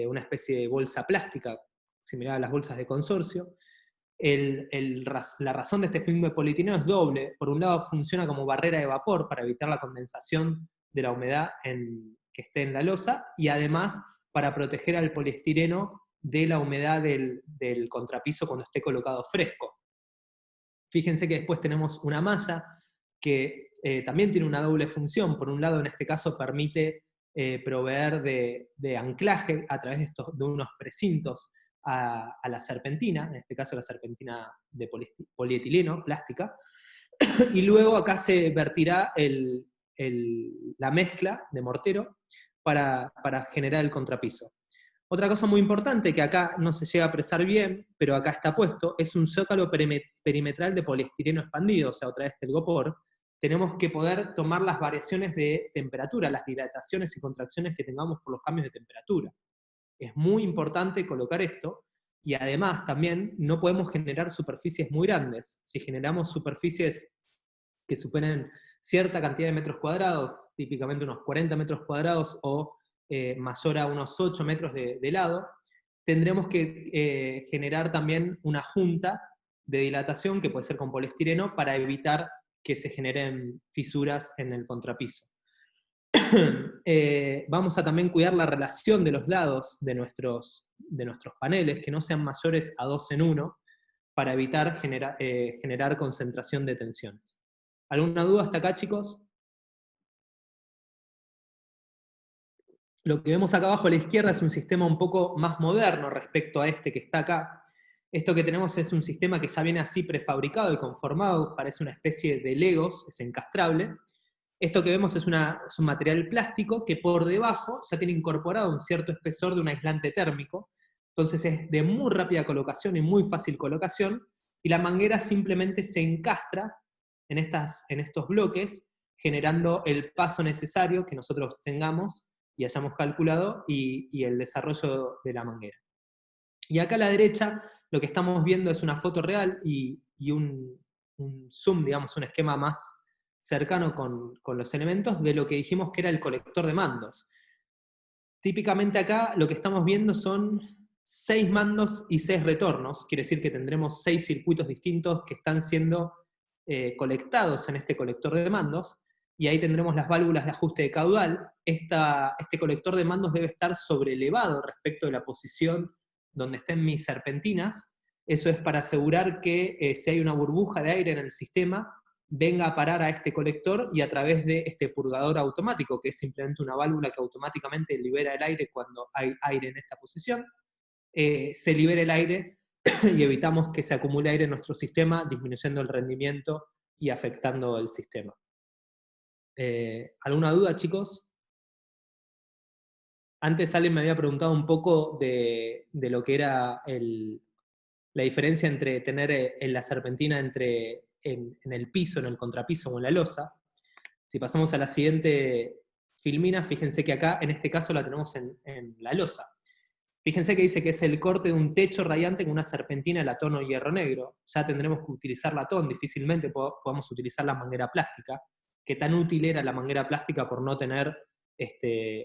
una especie de bolsa plástica, similar a las bolsas de consorcio. La razón de este film de polietileno es doble. Por un lado funciona como barrera de vapor para evitar la condensación de la humedad que esté en la losa, y además para proteger al poliestireno de la humedad del contrapiso cuando esté colocado fresco. Fíjense que después tenemos una malla que también tiene una doble función. Por un lado, en este caso, permite proveer de anclaje a través de unos precintos a la serpentina, en este caso la serpentina de polietileno, plástica, y luego acá se vertirá la mezcla de mortero para generar el contrapiso. Otra cosa muy importante que acá no se llega a apreciar bien, pero acá está puesto, es un zócalo perimetral de poliestireno expandido, o sea, otra vez telgopor. Tenemos que poder tomar las variaciones de temperatura, las dilataciones y contracciones que tengamos por los cambios de temperatura. Es muy importante colocar esto, y además también no podemos generar superficies muy grandes. Si generamos superficies que superen cierta cantidad de metros cuadrados, típicamente unos 40 metros cuadrados o mayor a unos 8 metros de lado, tendremos que generar también una junta de dilatación, que puede ser con poliestireno, para evitar que se generen fisuras en el contrapiso. Vamos a también cuidar la relación de los lados de nuestros paneles, que no sean mayores a 2 en 1, para evitar generar concentración de tensiones. ¿Alguna duda hasta acá, chicos? Lo que vemos acá abajo a la izquierda es un sistema un poco más moderno respecto a este que está acá. Esto que tenemos es un sistema que ya viene así prefabricado y conformado, parece una especie de Legos, es encastrable. Esto que vemos es un material plástico que por debajo ya tiene incorporado un cierto espesor de un aislante térmico, entonces es de muy rápida colocación y muy fácil colocación, y la manguera simplemente se encastra en estos bloques, generando el paso necesario que nosotros tengamos y hayamos calculado, y el desarrollo de la manguera. Y acá a la derecha lo que estamos viendo es una foto real y un zoom, digamos, un esquema más cercano con los elementos de lo que dijimos que era el colector de mandos. Típicamente acá lo que estamos viendo son 6 mandos y 6 retornos, quiere decir que tendremos 6 circuitos distintos que están siendo colectados en este colector de mandos, y ahí tendremos las válvulas de ajuste de caudal. Este colector de mandos debe estar sobrelevado respecto de la posición donde estén mis serpentinas. Eso es para asegurar que si hay una burbuja de aire en el sistema, venga a parar a este colector, y a través de este purgador automático, que es simplemente una válvula que automáticamente libera el aire cuando hay aire en esta posición, se libera el aire y evitamos que se acumule aire en nuestro sistema, disminuyendo el rendimiento y afectando el sistema. ¿Alguna duda, chicos? Antes alguien me había preguntado un poco de lo que era la diferencia entre tener la serpentina en el piso, en el contrapiso o en la losa. Si pasamos a la siguiente filmina, fíjense que acá, en este caso, la tenemos en la losa. Fíjense que dice que es el corte de un techo radiante con una serpentina de latón o hierro negro. Ya tendremos que utilizar latón, difícilmente podamos utilizar la manguera plástica. Qué tan útil era la manguera plástica por no tener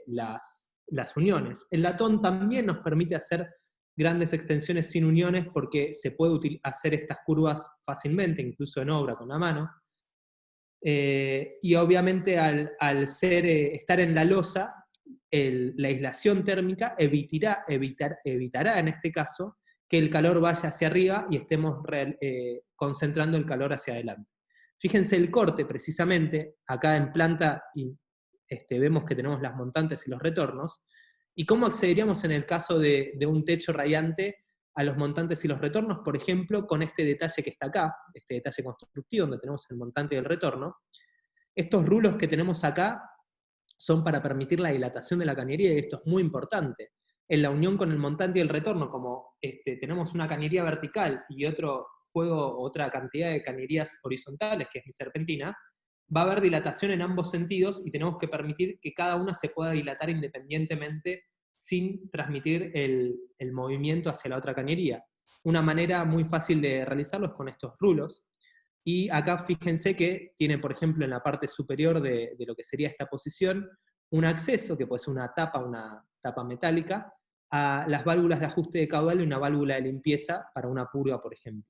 las uniones. El latón también nos permite hacer grandes extensiones sin uniones, porque se puede hacer estas curvas fácilmente, incluso en obra con la mano. Y obviamente al estar en la losa, la aislación térmica evitará en este caso que el calor vaya hacia arriba y estemos concentrando el calor hacia adelante. Fíjense el corte precisamente, acá en planta vemos que tenemos las montantes y los retornos, y cómo accederíamos en el caso de un techo radiante a los montantes y los retornos, por ejemplo, con este detalle que está acá, este detalle constructivo donde tenemos el montante y el retorno. Estos rulos que tenemos acá son para permitir la dilatación de la cañería, y esto es muy importante. En la unión con el montante y el retorno, como tenemos una cañería vertical y otra cantidad de cañerías horizontales, que es mi serpentina, va a haber dilatación en ambos sentidos, y tenemos que permitir que cada una se pueda dilatar independientemente sin transmitir el movimiento hacia la otra cañería. Una manera muy fácil de realizarlo es con estos rulos. Y acá fíjense que tiene, por ejemplo, en la parte superior de lo que sería esta posición, un acceso, que puede ser una tapa metálica, a las válvulas de ajuste de caudal y una válvula de limpieza para una purga, por ejemplo.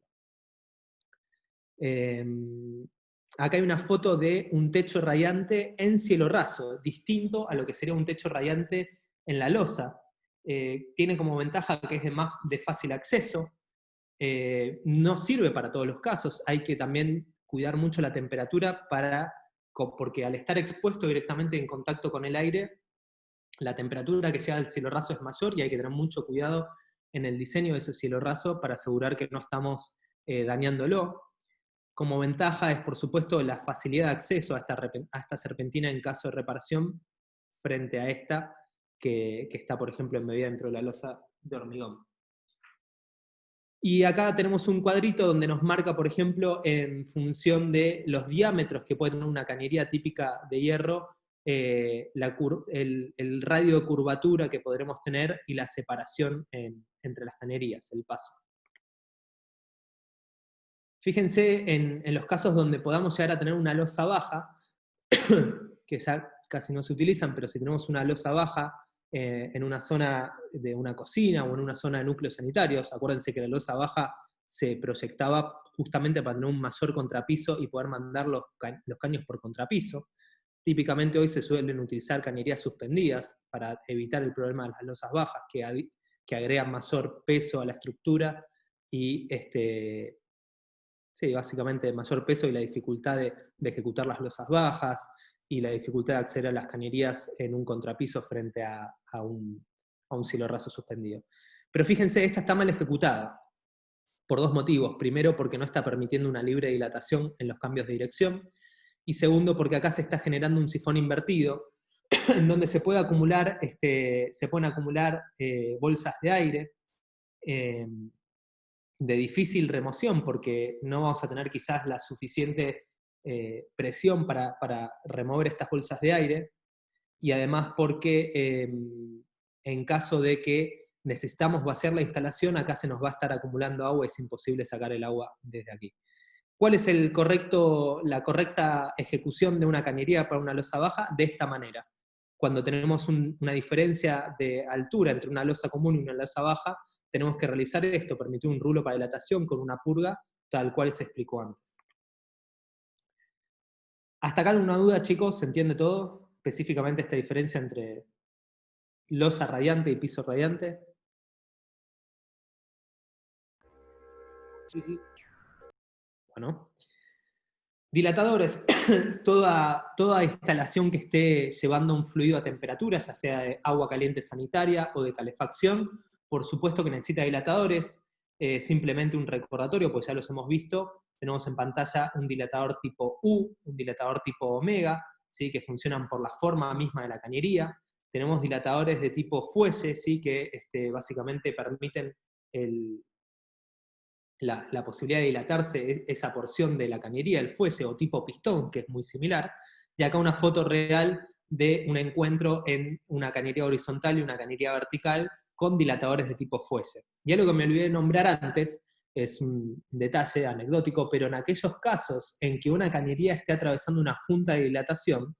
acá hay una foto de un techo radiante en cielo raso, distinto a lo que sería un techo radiante en la losa. Tiene como ventaja que es de fácil acceso, no sirve para todos los casos, hay que también cuidar mucho la temperatura porque al estar expuesto directamente en contacto con el aire, la temperatura que llega al cielo raso es mayor y hay que tener mucho cuidado en el diseño de ese cielo raso para asegurar que no estamos dañándolo. Como ventaja es, por supuesto, la facilidad de acceso a esta serpentina en caso de reparación frente a esta que está, por ejemplo, embebida dentro de la losa de hormigón. Y acá tenemos un cuadrito donde nos marca, por ejemplo, en función de los diámetros que puede tener una cañería típica de hierro, el radio de curvatura que podremos tener y la separación entre las cañerías, el paso. Fíjense en los casos donde podamos llegar a tener una losa baja, que ya casi no se utilizan, pero si tenemos una losa baja en una zona de una cocina o en una zona de núcleos sanitarios, acuérdense que la losa baja se proyectaba justamente para tener un mayor contrapiso y poder mandar los caños por contrapiso. Típicamente hoy se suelen utilizar cañerías suspendidas para evitar el problema de las losas bajas, que agregan mayor peso a la estructura y sí, básicamente mayor peso y la dificultad de ejecutar las losas bajas y la dificultad de acceder a las cañerías en un contrapiso frente a un cielo raso suspendido. Pero fíjense, esta está mal ejecutada por dos motivos. Primero, porque no está permitiendo una libre dilatación en los cambios de dirección, y segundo, porque acá se está generando un sifón invertido, en donde se pueden acumular bolsas de aire, de difícil remoción, porque no vamos a tener quizás la suficiente presión para remover estas bolsas de aire, y además porque en caso de que necesitamos vaciar la instalación, acá se nos va a estar acumulando agua y es imposible sacar el agua desde aquí. ¿Cuál es la correcta ejecución de una cañería para una losa baja? De esta manera. Cuando tenemos una diferencia de altura entre una losa común y una losa baja, tenemos que realizar esto, permitir un rulo para dilatación con una purga, tal cual se explicó antes. ¿Hasta acá alguna duda, chicos? ¿Se entiende todo? Específicamente esta diferencia entre losa radiante y piso radiante. Sí, sí. Bueno. Dilatadores, toda instalación que esté llevando un fluido a temperatura, ya sea de agua caliente sanitaria o de calefacción, por supuesto que necesita dilatadores. Simplemente un recordatorio, pues ya los hemos visto. Tenemos en pantalla un dilatador tipo U, un dilatador tipo omega, ¿sí? Que funcionan por la forma misma de la cañería. Tenemos dilatadores de tipo fuelle, ¿sí? Que básicamente permiten la posibilidad de dilatarse esa porción de la cañería, el fuelle, o tipo pistón, que es muy similar. Y acá una foto real de un encuentro en una cañería horizontal y una cañería vertical con dilatadores de tipo fuelle. Y algo que me olvidé de nombrar antes, es un detalle anecdótico, pero en aquellos casos en que una cañería esté atravesando una junta de dilatación,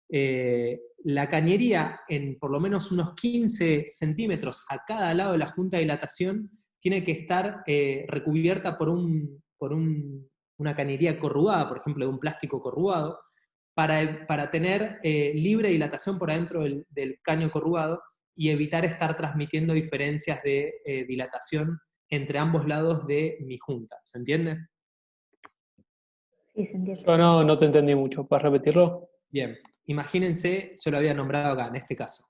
la cañería en por lo menos unos 15 centímetros a cada lado de la junta de dilatación tiene que estar recubierta por una cañería corrugada, por ejemplo, de un plástico corrugado, para tener libre dilatación por adentro del caño corrugado y evitar estar transmitiendo diferencias de dilatación entre ambos lados de mi junta. ¿Se entiende? Sí, se entiende. Yo no te entendí mucho. ¿Puedes repetirlo? Bien, imagínense, yo lo había nombrado acá en este caso.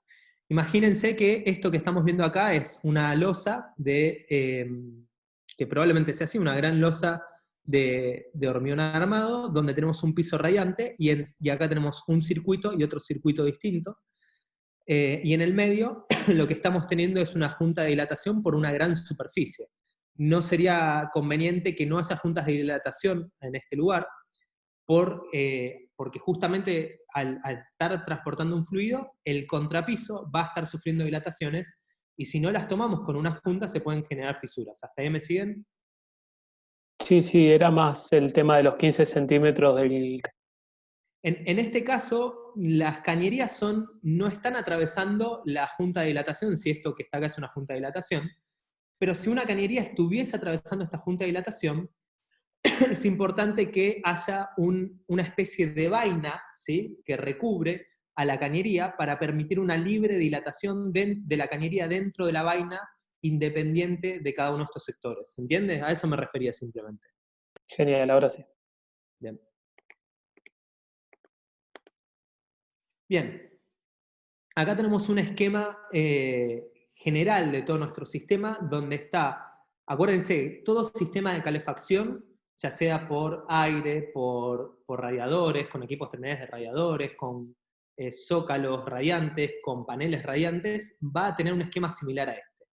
Imagínense que esto que estamos viendo acá es una losa que probablemente sea así, una gran losa de hormigón armado, donde tenemos un piso radiante, y acá tenemos un circuito y otro circuito distinto. Y en el medio lo que estamos teniendo es una junta de dilatación por una gran superficie. No sería conveniente que no haya juntas de dilatación en este lugar, porque justamente al estar transportando un fluido, el contrapiso va a estar sufriendo dilataciones, y si no las tomamos con una junta se pueden generar fisuras. ¿Hasta ahí me siguen? Sí, era más el tema de los 15 centímetros del... En este caso, las cañerías no están atravesando la junta de dilatación, si esto que está acá es una junta de dilatación, pero si una cañería estuviese atravesando esta junta de dilatación, es importante que haya una especie de vaina, ¿sí?, que recubre a la cañería para permitir una libre dilatación de la cañería dentro de la vaina, independiente de cada uno de estos sectores. ¿Entiendes? A eso me refería simplemente. Genial, ahora sí. Bien. Bien. Acá tenemos un esquema general de todo nuestro sistema, donde está, acuérdense, todo sistema de calefacción, ya sea por aire, por radiadores, con equipos terminales de radiadores, con zócalos radiantes, con paneles radiantes, va a tener un esquema similar a este.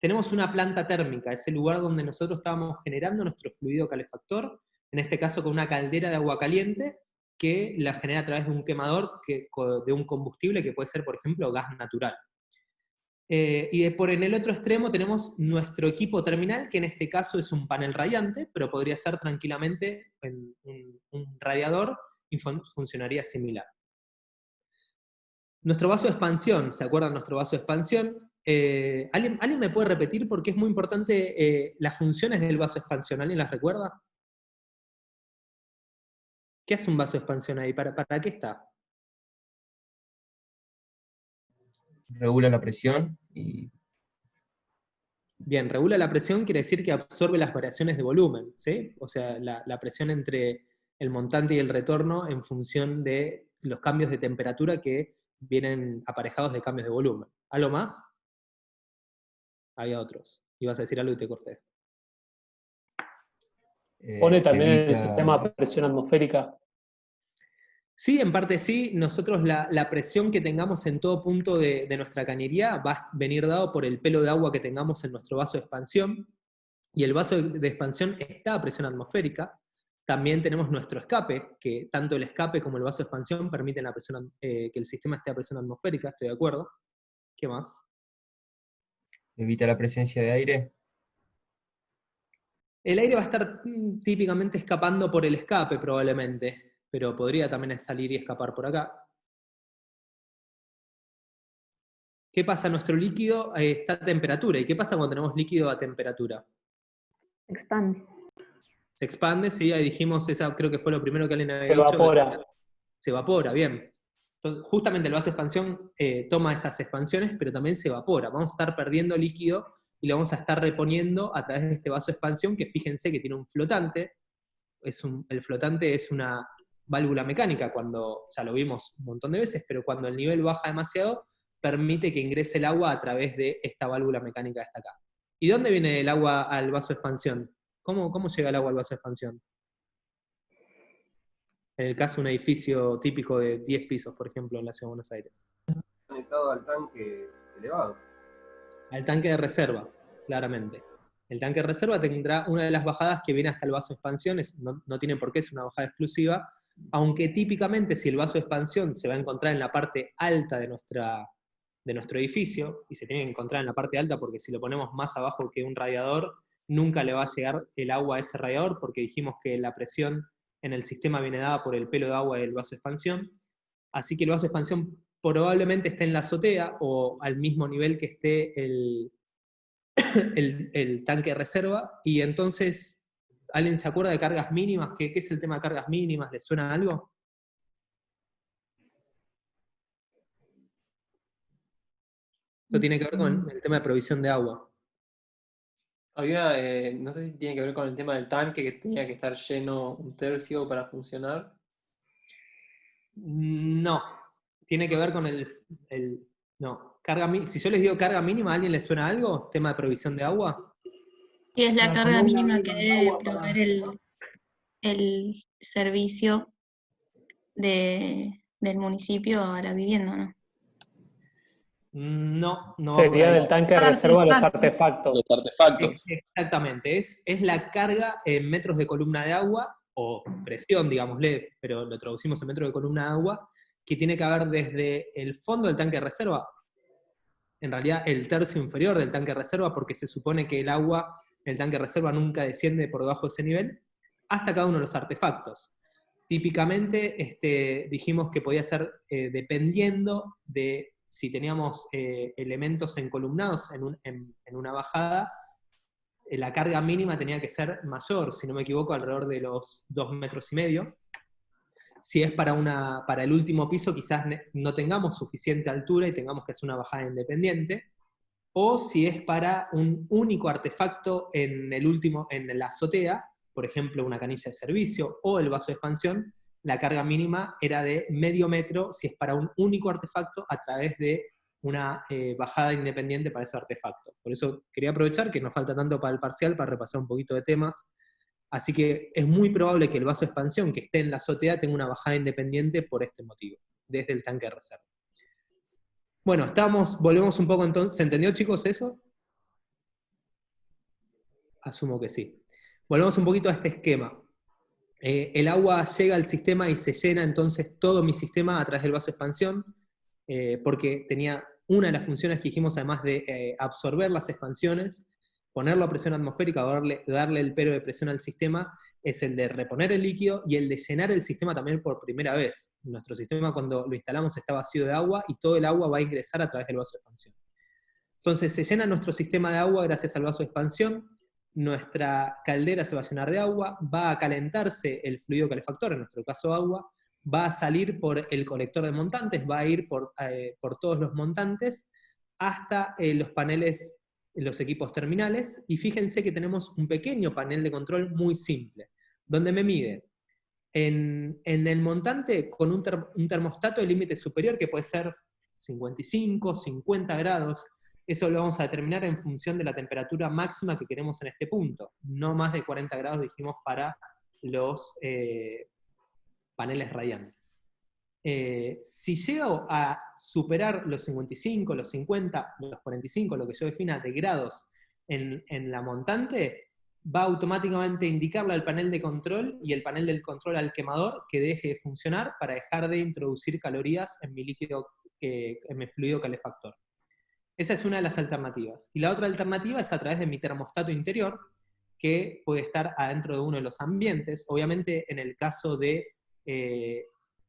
Tenemos una planta térmica, es el lugar donde nosotros estábamos generando nuestro fluido calefactor, en este caso con una caldera de agua caliente, que la genera a través de un quemador de un combustible que puede ser, por ejemplo, gas natural. En el otro extremo tenemos nuestro equipo terminal, que en este caso es un panel radiante, pero podría ser tranquilamente un radiador y funcionaría similar. Nuestro vaso de expansión, ¿se acuerdan nuestro vaso de expansión? ¿Alguien me puede repetir? Porque es muy importante las funciones del vaso de expansión. ¿Alguien las recuerda? ¿Qué hace un vaso de expansión ahí? ¿Para qué está? Regula la presión y... Bien, regula la presión quiere decir que absorbe las variaciones de volumen, ¿sí? O sea, la presión entre el montante y el retorno en función de los cambios de temperatura que vienen aparejados de cambios de volumen. ¿Algo más? Había otros. Ibas a decir algo y te corté. ¿Pone también en el evita... sistema presión atmosférica? Sí, en parte sí. Nosotros la presión que tengamos en todo punto de nuestra cañería va a venir dado por el pelo de agua que tengamos en nuestro vaso de expansión. Y el vaso de expansión está a presión atmosférica. También tenemos nuestro escape, que tanto el escape como el vaso de expansión permiten que el sistema esté a presión atmosférica, estoy de acuerdo. ¿Qué más? Evita la presencia de aire. El aire va a estar típicamente escapando por el escape, probablemente, pero podría también salir y escapar por acá. ¿Qué pasa? Nuestro líquido está a temperatura. ¿Y qué pasa cuando tenemos líquido a temperatura? Expande. Se expande, sí, ahí dijimos, esa creo que fue lo primero que alguien había Se dicho. evapora. Se evapora, bien. Entonces, justamente el vaso de expansión toma esas expansiones, pero también se evapora. Vamos a estar perdiendo líquido y lo vamos a estar reponiendo a través de este vaso de expansión, que fíjense que tiene un flotante. El flotante es una válvula mecánica, cuando ya lo vimos un montón de veces, pero cuando el nivel baja demasiado, permite que ingrese el agua a través de esta válvula mecánica que está acá. ¿Y dónde viene el agua al vaso de expansión? ¿Cómo llega el agua al vaso de expansión? En el caso de un edificio típico de 10 pisos, por ejemplo, en la Ciudad de Buenos Aires. Conectado al tanque elevado. Al tanque de reserva, claramente. El tanque de reserva tendrá una de las bajadas que viene hasta el vaso de expansión, no tiene por qué ser una bajada exclusiva, aunque típicamente si el vaso de expansión se va a encontrar en la parte alta de nuestro edificio, y se tiene que encontrar en la parte alta porque si lo ponemos más abajo que un radiador, nunca le va a llegar el agua a ese radiador, porque dijimos que la presión en el sistema viene dada por el pelo de agua del vaso de expansión. Así que el vaso de expansión probablemente esté en la azotea o al mismo nivel que esté el tanque de reserva. Y entonces, ¿alguien se acuerda de cargas mínimas? ¿Qué es el tema de cargas mínimas? ¿Les suena algo? Esto tiene que ver con el tema de provisión de agua. Había, no sé si tiene que ver con el tema del tanque, que tenía que estar lleno un tercio para funcionar. No, tiene que ver con no. Si yo les digo carga mínima, ¿a alguien le suena algo? ¿Tema de provisión de agua? Y es la La carga columna mínima que mínima de debe agua para- proveer el servicio del municipio a la vivienda, ¿no? No va por Sería ahí. del tanque de reserva los artefactos. Los artefactos. Exactamente, es la carga en metros de columna de agua, o presión, digámosle, pero lo traducimos en metros de columna de agua, que tiene que haber desde el fondo del tanque de reserva, en realidad el tercio inferior del tanque de reserva, porque se supone que el agua en el tanque de reserva nunca desciende por debajo de ese nivel, hasta cada uno de los artefactos. Típicamente dijimos que podía ser dependiendo de si teníamos elementos encolumnados en una bajada, la carga mínima tenía que ser mayor, si no me equivoco, alrededor de los 2,5 metros. Si es para el último piso, quizás no tengamos suficiente altura y tengamos que hacer una bajada independiente, o si es para un único artefacto en la azotea, por ejemplo, una canilla de servicio o el vaso de expansión, la carga mínima era de 0,5 metro si es para un único artefacto a través de una bajada independiente para ese artefacto. Por eso quería aprovechar que nos falta tanto para el parcial para repasar un poquito de temas. Así que es muy probable que el vaso de expansión que esté en la azotea tenga una bajada independiente por este motivo, desde el tanque de reserva. Bueno, volvemos un poco entonces. ¿Se entendió, chicos, eso? Asumo que sí. Volvemos un poquito a este esquema. El agua llega al sistema y se llena entonces todo mi sistema a través del vaso de expansión, porque tenía una de las funciones que dijimos, además de absorber las expansiones, ponerlo a presión atmosférica, darle el pero de presión al sistema, es el de reponer el líquido y el de llenar el sistema también por primera vez. Nuestro sistema, cuando lo instalamos, está vacío de agua y todo el agua va a ingresar a través del vaso de expansión. Entonces se llena nuestro sistema de agua gracias al vaso de expansión, nuestra caldera se va a llenar de agua, va a calentarse el fluido calefactor, en nuestro caso agua, va a salir por el colector de montantes, va a ir por todos los montantes hasta los paneles, los equipos terminales, y fíjense que tenemos un pequeño panel de control muy simple, donde me mide en el montante con un termostato de límite superior que puede ser 55, 50 grados, eso lo vamos a determinar en función de la temperatura máxima que queremos en este punto, no más de 40 grados dijimos para los paneles radiantes. Si llego a superar los 55, los 50, los 45, lo que yo defina de grados en la montante, va automáticamente a indicarle al panel de control y el panel del control al quemador que deje de funcionar para dejar de introducir calorías en mi líquido, en mi fluido calefactor. Esa es una de las alternativas. Y la otra alternativa es a través de mi termostato interior, que puede estar adentro de uno de los ambientes. Obviamente, en el caso de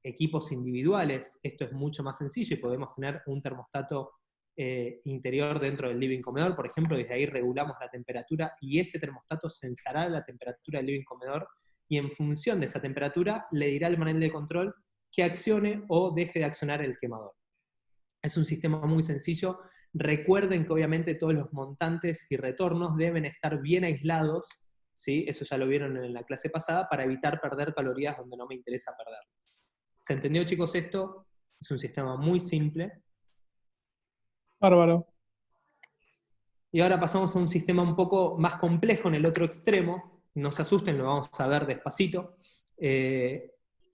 equipos individuales, esto es mucho más sencillo y podemos tener un termostato interior dentro del living comedor, por ejemplo, desde ahí regulamos la temperatura y ese termostato sensará la temperatura del living comedor y en función de esa temperatura le dirá al panel de control que accione o deje de accionar el quemador. Es un sistema muy sencillo. Recuerden que obviamente todos los montantes y retornos deben estar bien aislados, ¿sí? Eso ya lo vieron en la clase pasada, para evitar perder calorías donde no me interesa perderlas. ¿Se entendió, chicos, esto? Es un sistema muy simple. Bárbaro. Y ahora pasamos a un sistema un poco más complejo en el otro extremo. No se asusten, lo vamos a ver despacito.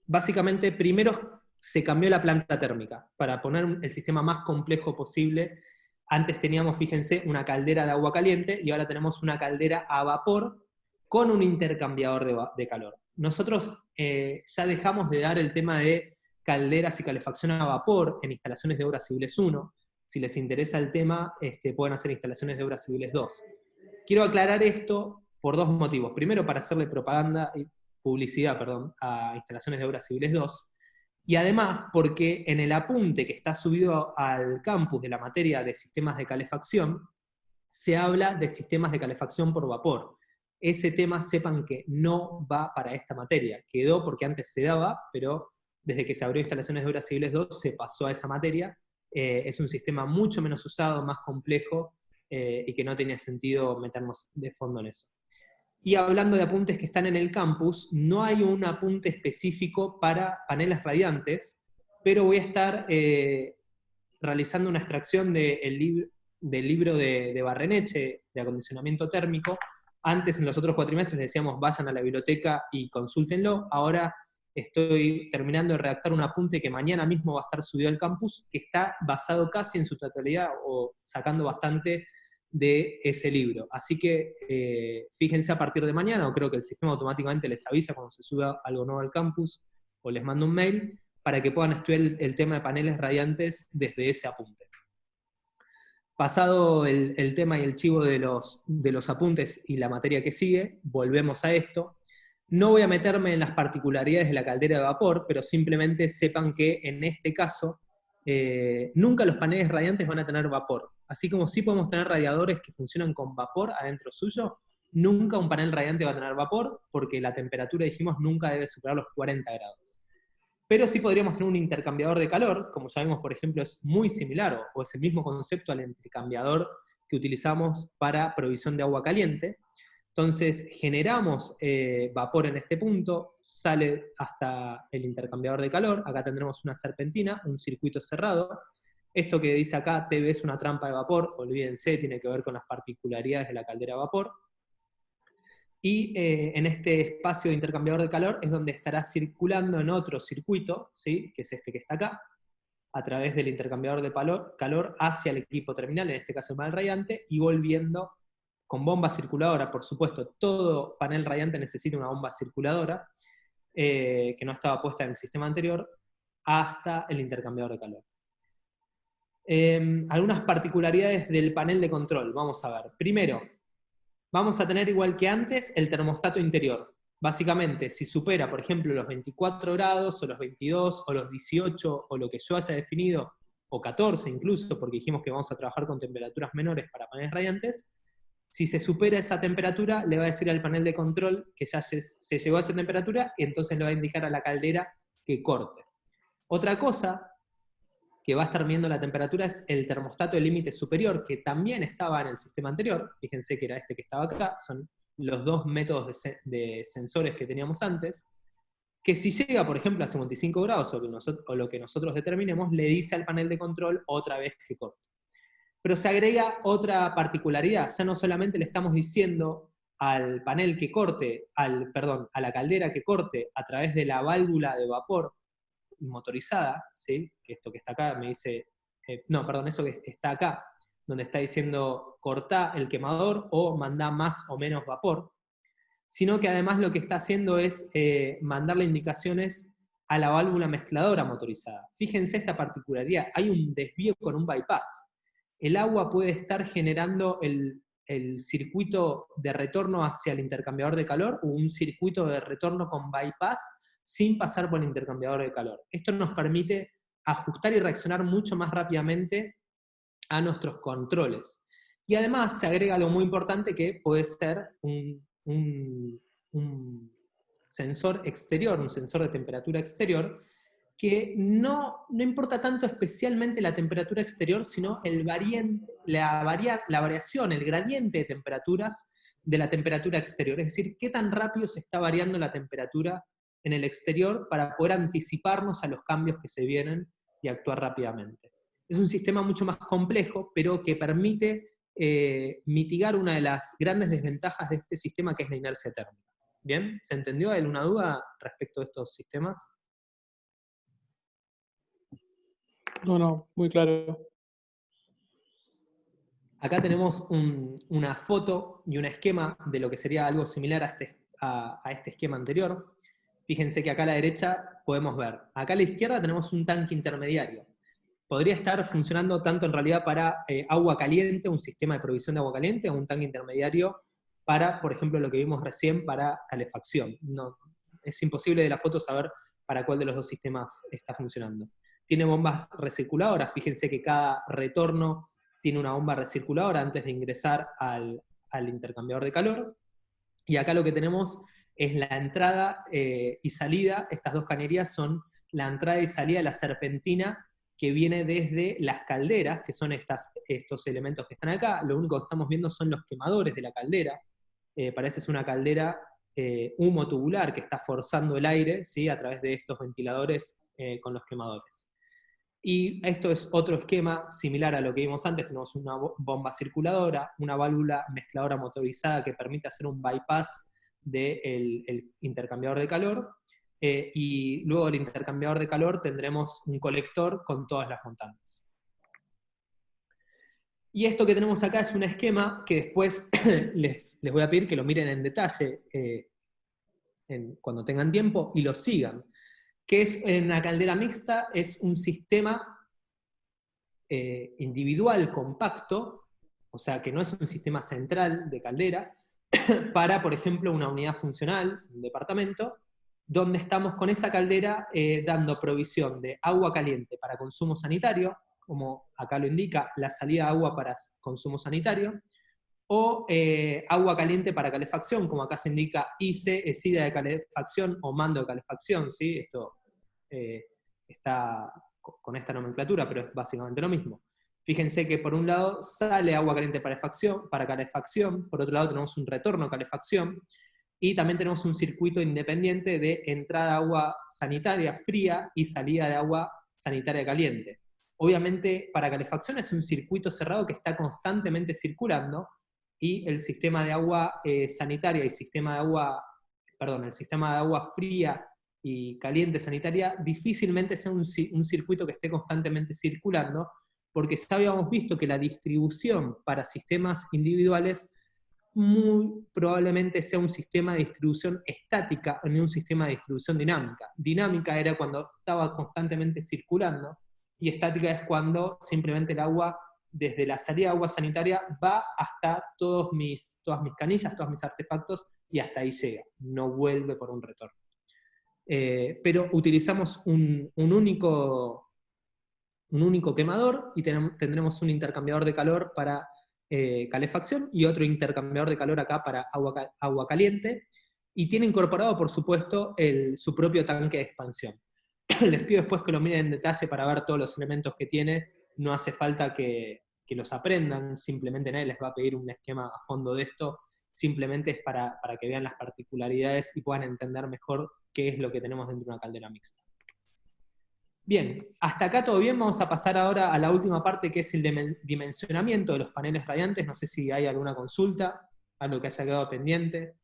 Básicamente, primero se cambió la planta térmica para poner el sistema más complejo posible. Antes teníamos, fíjense, una caldera de agua caliente y ahora tenemos una caldera a vapor con un intercambiador de calor. Nosotros ya dejamos de dar el tema de calderas y calefacción a vapor en instalaciones de obras civiles 1. Si les interesa el tema, pueden hacer instalaciones de obras civiles 2. Quiero aclarar esto por dos motivos. Primero, para hacerle publicidad a instalaciones de obras civiles 2. Y además, porque en el apunte que está subido al campus de la materia de sistemas de calefacción, se habla de sistemas de calefacción por vapor. Ese tema sepan que no va para esta materia. Quedó porque antes se daba, pero desde que se abrió instalaciones de obras civiles 2 se pasó a esa materia. Es un sistema mucho menos usado, más complejo, y que no tenía sentido meternos de fondo en eso. Y hablando de apuntes que están en el campus, no hay un apunte específico para paneles radiantes, pero voy a estar realizando una extracción del libro de Barreneche, de acondicionamiento térmico. Antes, en los otros cuatrimestres, decíamos vayan a la biblioteca y consúltenlo. Ahora estoy terminando de redactar un apunte que mañana mismo va a estar subido al campus, que está basado casi en su totalidad, o sacando bastante de ese libro. Así que fíjense a partir de mañana, o creo que el sistema automáticamente les avisa cuando se suba algo nuevo al campus, o les mando un mail, para que puedan estudiar el tema de paneles radiantes desde ese apunte. Pasado el tema y el chivo de los apuntes y la materia que sigue, volvemos a esto. No voy a meterme en las particularidades de la caldera de vapor, pero simplemente sepan que en este caso nunca los paneles radiantes van a tener vapor. Así como sí podemos tener radiadores que funcionan con vapor adentro suyo, nunca un panel radiante va a tener vapor, porque la temperatura, dijimos, nunca debe superar los 40 grados. Pero sí podríamos tener un intercambiador de calor, como sabemos, por ejemplo, es muy similar, o es el mismo concepto al intercambiador que utilizamos para provisión de agua caliente. Entonces, generamos vapor en este punto, sale hasta el intercambiador de calor, acá tendremos una serpentina, un circuito cerrado. Esto que dice acá, TV es una trampa de vapor, olvídense, tiene que ver con las particularidades de la caldera a vapor. Y en este espacio de intercambiador de calor es donde estará circulando en otro circuito, ¿sí? Que es este que está acá, a través del intercambiador de calor hacia el equipo terminal, en este caso el panel radiante, y volviendo con bomba circuladora, por supuesto, todo panel radiante necesita una bomba circuladora, que no estaba puesta en el sistema anterior, hasta el intercambiador de calor. Algunas particularidades del panel de control, vamos a ver. Primero, vamos a tener igual que antes el termostato interior. Básicamente, si supera, por ejemplo, los 24 grados, o los 22, o los 18, o lo que yo haya definido, o 14 incluso, porque dijimos que vamos a trabajar con temperaturas menores para paneles radiantes, si se supera esa temperatura, le va a decir al panel de control que ya se llegó a esa temperatura, y entonces le va a indicar a la caldera que corte. Otra cosa que va a estar viendo la temperatura es el termostato de límite superior, que también estaba en el sistema anterior. Fíjense que era este que estaba acá, son los dos métodos de sensores que teníamos antes, que si llega, por ejemplo, a 55 grados, o lo que nosotros determinemos, le dice al panel de control otra vez que corte. Pero se agrega otra particularidad, ya no solamente le estamos diciendo al panel que corte, a la caldera que corte a través de la válvula de vapor motorizada, ¿sí? Que esto que está acá me dice, eso que está acá, donde está diciendo cortá el quemador o mandá más o menos vapor, sino que además lo que está haciendo es mandarle indicaciones a la válvula mezcladora motorizada. Fíjense esta particularidad, hay un desvío con un bypass. El agua puede estar generando el circuito de retorno hacia el intercambiador de calor o un circuito de retorno con bypass sin pasar por el intercambiador de calor. Esto nos permite ajustar y reaccionar mucho más rápidamente a nuestros controles. Y además se agrega algo muy importante que puede ser un sensor exterior, un sensor de temperatura exterior, que no importa tanto especialmente la temperatura exterior, sino la variación, el gradiente de temperaturas de la temperatura exterior. Es decir, qué tan rápido se está variando la temperatura en el exterior para poder anticiparnos a los cambios que se vienen y actuar rápidamente. Es un sistema mucho más complejo, pero que permite mitigar una de las grandes desventajas de este sistema, que es la inercia térmica. ¿Bien? ¿Se entendió? ¿Hay alguna duda respecto a estos sistemas? No, muy claro. Acá tenemos una foto y un esquema de lo que sería algo similar a este esquema anterior. Fíjense que acá a la derecha podemos ver, acá a la izquierda tenemos un tanque intermediario. Podría estar funcionando tanto en realidad para agua caliente, un sistema de provisión de agua caliente, o un tanque intermediario para, por ejemplo, lo que vimos recién, para calefacción. No, es imposible de la foto saber para cuál de los dos sistemas está funcionando. Tiene bombas recirculadoras, fíjense que cada retorno tiene una bomba recirculadora antes de ingresar al intercambiador de calor. Y acá lo que tenemos es la entrada y salida, estas dos cañerías son la entrada y salida de la serpentina que viene desde las calderas, que son estos elementos que están acá. Lo único que estamos viendo son los quemadores de la caldera. Parece ser una caldera humo tubular que está forzando el aire, ¿sí? A través de estos ventiladores con los quemadores. Y esto es otro esquema similar a lo que vimos antes. Tenemos una bomba circuladora, una válvula mezcladora motorizada que permite hacer un bypass del intercambiador de calor, y luego del intercambiador de calor tendremos un colector con todas las montañas. Y esto que tenemos acá es un esquema que después les voy a pedir que lo miren en detalle cuando tengan tiempo y lo sigan. Que es una caldera mixta, es un sistema individual compacto, o sea que no es un sistema central de caldera, para, por ejemplo, una unidad funcional, un departamento, donde estamos con esa caldera dando provisión de agua caliente para consumo sanitario, como acá lo indica, la salida de agua para consumo sanitario, o agua caliente para calefacción, como acá se indica ICE, ESIDA de calefacción o mando de calefacción, ¿sí? Esto está con esta nomenclatura, pero es básicamente lo mismo. Fíjense que por un lado sale agua caliente para calefacción, por otro lado tenemos un retorno de calefacción, y también tenemos un circuito independiente de entrada de agua sanitaria fría y salida de agua sanitaria caliente. Obviamente, para calefacción es un circuito cerrado que está constantemente circulando, y el sistema de agua sanitaria y el sistema de agua fría y caliente sanitaria difícilmente sea un circuito que esté constantemente circulando, porque ya habíamos visto que la distribución para sistemas individuales muy probablemente sea un sistema de distribución estática, no un sistema de distribución dinámica. Dinámica era cuando estaba constantemente circulando, y estática es cuando simplemente el agua, desde la salida de agua sanitaria, va hasta todas mis canillas, todos mis artefactos, y hasta ahí llega, no vuelve por un retorno. Pero utilizamos un único quemador, y tendremos un intercambiador de calor para calefacción, y otro intercambiador de calor acá para agua caliente, y tiene incorporado, por supuesto, su propio tanque de expansión. Les pido después que lo miren en detalle para ver todos los elementos que tiene, no hace falta que los aprendan, simplemente nadie les va a pedir un esquema a fondo de esto, simplemente es para que vean las particularidades y puedan entender mejor qué es lo que tenemos dentro de una caldera mixta. Bien, hasta acá todo bien. Vamos a pasar ahora a la última parte, que es el dimensionamiento de los paneles radiantes. No sé si hay alguna consulta, algo que haya quedado pendiente.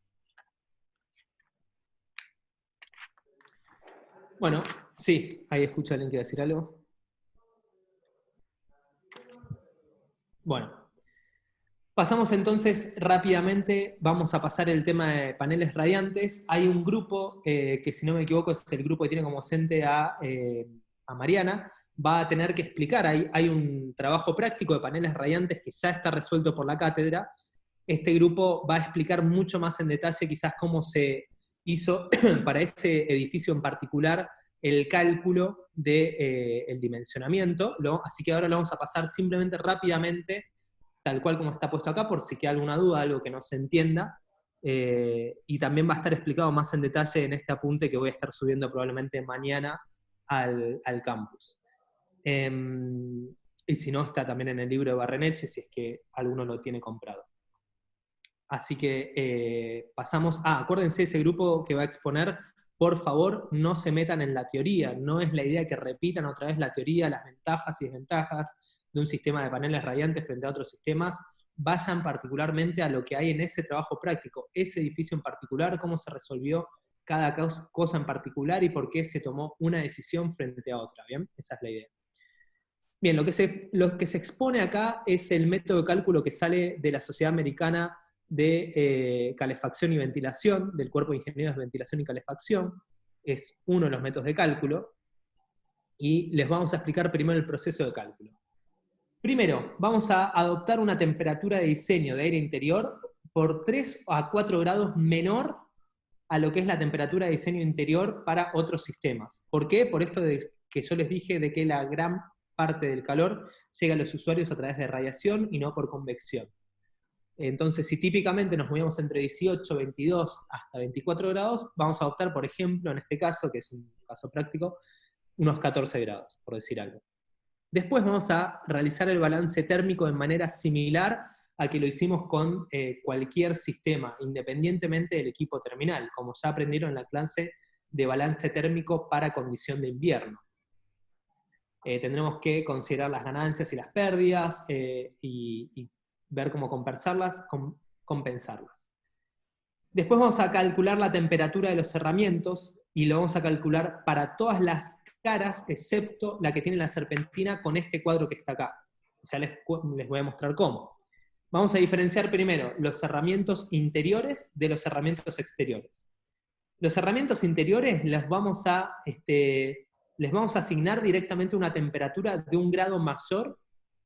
Bueno, sí, ahí escucho a alguien que va a decir algo. Bueno, pasamos entonces rápidamente, vamos a pasar el tema de paneles radiantes. Hay un grupo, que si no me equivoco es el grupo que tiene como docente a Mariana, va a tener que explicar, hay un trabajo práctico de paneles radiantes que ya está resuelto por la cátedra. Este grupo va a explicar mucho más en detalle quizás cómo se hizo para ese edificio en particular el cálculo del dimensionamiento, así que ahora lo vamos a pasar simplemente rápidamente, tal cual como está puesto acá, por si queda alguna duda, algo que no se entienda, y también va a estar explicado más en detalle en este apunte que voy a estar subiendo probablemente mañana al campus. Y si no, está también en el libro de Barreneche, si es que alguno lo tiene comprado. Así que pasamos, acuérdense, ese grupo que va a exponer, por favor, no se metan en la teoría, no es la idea que repitan otra vez la teoría, las ventajas y desventajas de un sistema de paneles radiantes frente a otros sistemas. Vayan particularmente a lo que hay en ese trabajo práctico, ese edificio en particular, cómo se resolvió cada cosa en particular y por qué se tomó una decisión frente a otra, ¿bien? Esa es la idea. Bien, lo que se expone acá es el método de cálculo que sale de la Sociedad Americana de Calefacción y Ventilación, del Cuerpo de Ingenieros de Ventilación y Calefacción, es uno de los métodos de cálculo, y les vamos a explicar primero el proceso de cálculo. Primero, vamos a adoptar una temperatura de diseño de aire interior por 3 a 4 grados menor a lo que es la temperatura de diseño interior para otros sistemas. ¿Por qué? Por esto de que yo les dije de que la gran parte del calor llega a los usuarios a través de radiación y no por convección. Entonces, si típicamente nos movemos entre 18, 22 hasta 24 grados, vamos a adoptar, por ejemplo, en este caso, que es un caso práctico, unos 14 grados, por decir algo. Después vamos a realizar el balance térmico de manera similar a que lo hicimos con cualquier sistema, independientemente del equipo terminal, como ya aprendieron en la clase de balance térmico para condición de invierno. Tendremos que considerar las ganancias y las pérdidas, y ver cómo compensarlas. Después vamos a calcular la temperatura de los cerramientos, y lo vamos a calcular para todas las caras, excepto la que tiene la serpentina con este cuadro que está acá. Ya les voy a mostrar cómo. Vamos a diferenciar primero los cerramientos interiores de los cerramientos exteriores. Los cerramientos interiores les vamos a asignar directamente una temperatura de 1 grado mayor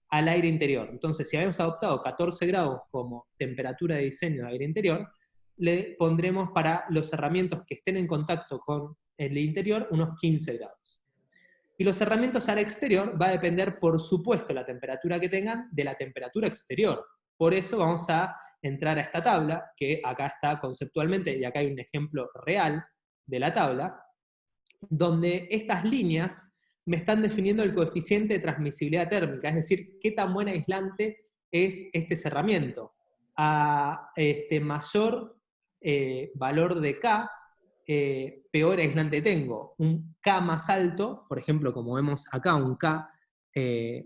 al aire interior. Entonces, si habíamos adoptado 14 grados como temperatura de diseño de aire interior, le pondremos para los cerramientos que estén en contacto con el interior unos 15 grados. Y los cerramientos al exterior va a depender, por supuesto, la temperatura que tengan de la temperatura exterior. Por eso vamos a entrar a esta tabla, que acá está conceptualmente, y acá hay un ejemplo real de la tabla, donde estas líneas me están definiendo el coeficiente de transmisibilidad térmica, es decir, qué tan buen aislante es este cerramiento. A mayor valor de K, peor aislante tengo. Un K más alto, por ejemplo, como vemos acá, un K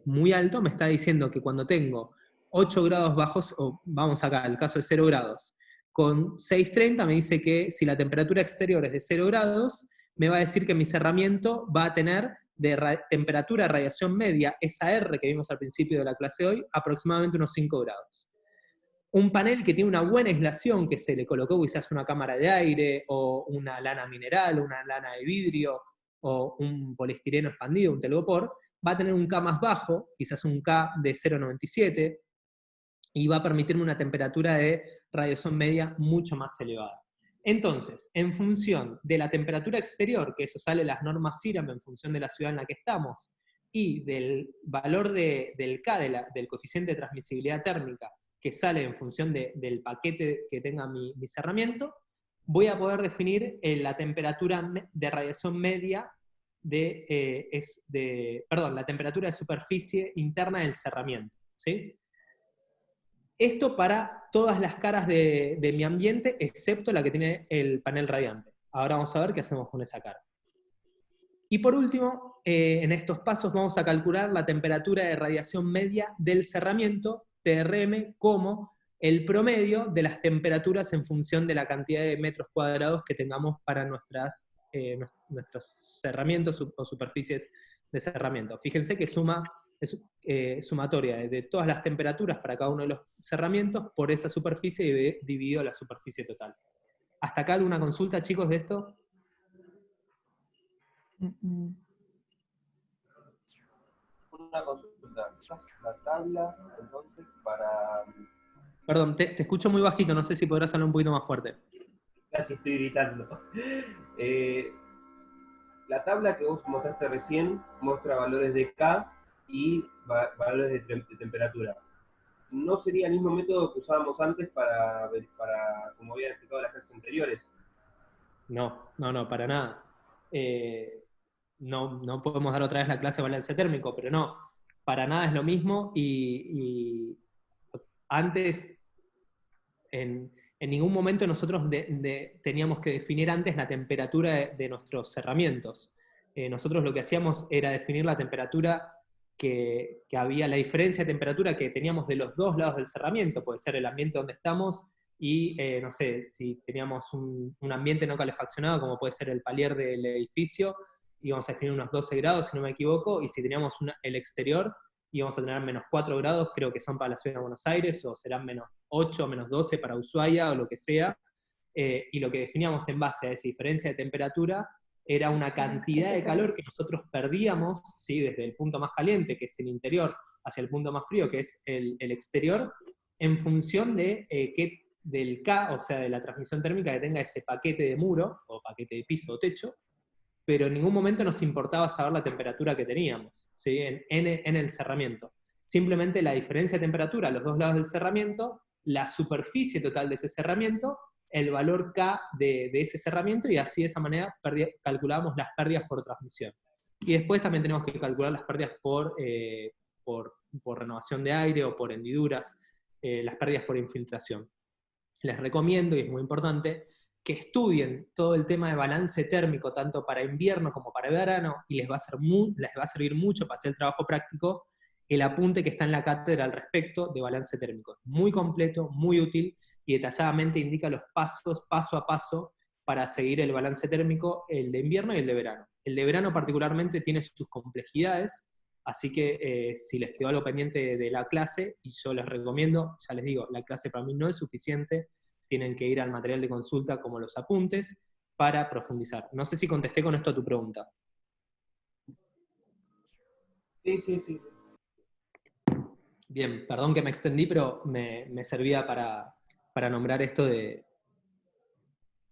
muy alto, me está diciendo que cuando tengo 8 grados bajos, o vamos acá, el caso de 0 grados, con 630 me dice que si la temperatura exterior es de 0 grados, me va a decir que mi cerramiento va a tener de temperatura de radiación media, esa R que vimos al principio de la clase hoy, aproximadamente unos 5 grados. Un panel que tiene una buena aislación, que se le colocó quizás una cámara de aire, o una lana mineral, o una lana de vidrio, o un poliestireno expandido, un telgopor, va a tener un K más bajo, quizás un K de 0,97, y va a permitirme una temperatura de radiación media mucho más elevada. Entonces, en función de la temperatura exterior, que eso sale las normas CIRAM en función de la ciudad en la que estamos, y del valor del K, del coeficiente de transmisibilidad térmica, que sale en función del paquete que tenga mi cerramiento, voy a poder definir la temperatura de radiación media la temperatura de superficie interna del cerramiento, ¿sí? Esto para todas las caras de mi ambiente, excepto la que tiene el panel radiante. Ahora vamos a ver qué hacemos con esa cara. Y por último, en estos pasos vamos a calcular la temperatura de radiación media del cerramiento, TRM, como el promedio de las temperaturas en función de la cantidad de metros cuadrados que tengamos para nuestros cerramientos o superficies de cerramiento. Fíjense que es sumatoria de todas las temperaturas para cada uno de los cerramientos por esa superficie dividido la superficie total. ¿Hasta acá alguna consulta, chicos, de esto? Una consulta. La tabla, entonces, para... Perdón, te escucho muy bajito, no sé si podrás hablar un poquito más fuerte. Casi estoy gritando. La tabla que vos mostraste recién muestra valores de K y valores de temperatura. ¿No sería el mismo método que usábamos antes para como habían explicado las clases anteriores? No, para nada. No podemos dar otra vez la clase de balance térmico, pero no, para nada es lo mismo, y antes, en ningún momento nosotros teníamos que definir antes la temperatura de nuestros cerramientos. Nosotros lo que hacíamos era definir la temperatura que había, la diferencia de temperatura que teníamos de los dos lados del cerramiento, puede ser el ambiente donde estamos, y no sé, si teníamos un ambiente no calefaccionado, como puede ser el palier del edificio, íbamos a definir unos 12 grados, si no me equivoco, y si teníamos el exterior, íbamos a tener menos 4 grados, creo que son para la ciudad de Buenos Aires, o serán menos 8 o menos 12 para Ushuaia, o lo que sea, y lo que definíamos en base a esa diferencia de temperatura era una cantidad de calor que nosotros perdíamos, ¿sí? Desde el punto más caliente, que es el interior, hacia el punto más frío, que es el exterior, en función del K, o sea, de la transmisión térmica que tenga ese paquete de muro, o paquete de piso o techo, pero en ningún momento nos importaba saber la temperatura que teníamos, ¿sí? en el cerramiento. Simplemente la diferencia de temperatura a los dos lados del cerramiento, la superficie total de ese cerramiento, el valor K de ese cerramiento, y así de esa manera calculábamos las pérdidas por transmisión. Y después también tenemos que calcular las pérdidas por renovación de aire o por hendiduras, las pérdidas por infiltración. Les recomiendo, y es muy importante, que estudien todo el tema de balance térmico, tanto para invierno como para verano, y les va a servir mucho para hacer el trabajo práctico, el apunte que está en la cátedra al respecto de balance térmico. Muy completo, muy útil, y detalladamente indica los pasos, paso a paso, para seguir el balance térmico, el de invierno y el de verano. El de verano particularmente tiene sus complejidades, así que si les quedó algo pendiente de la clase, y yo les recomiendo, ya les digo, la clase para mí no es suficiente, tienen que ir al material de consulta como los apuntes para profundizar. No sé si contesté con esto a tu pregunta. Sí. Bien, perdón que me extendí, pero me servía para nombrar esto de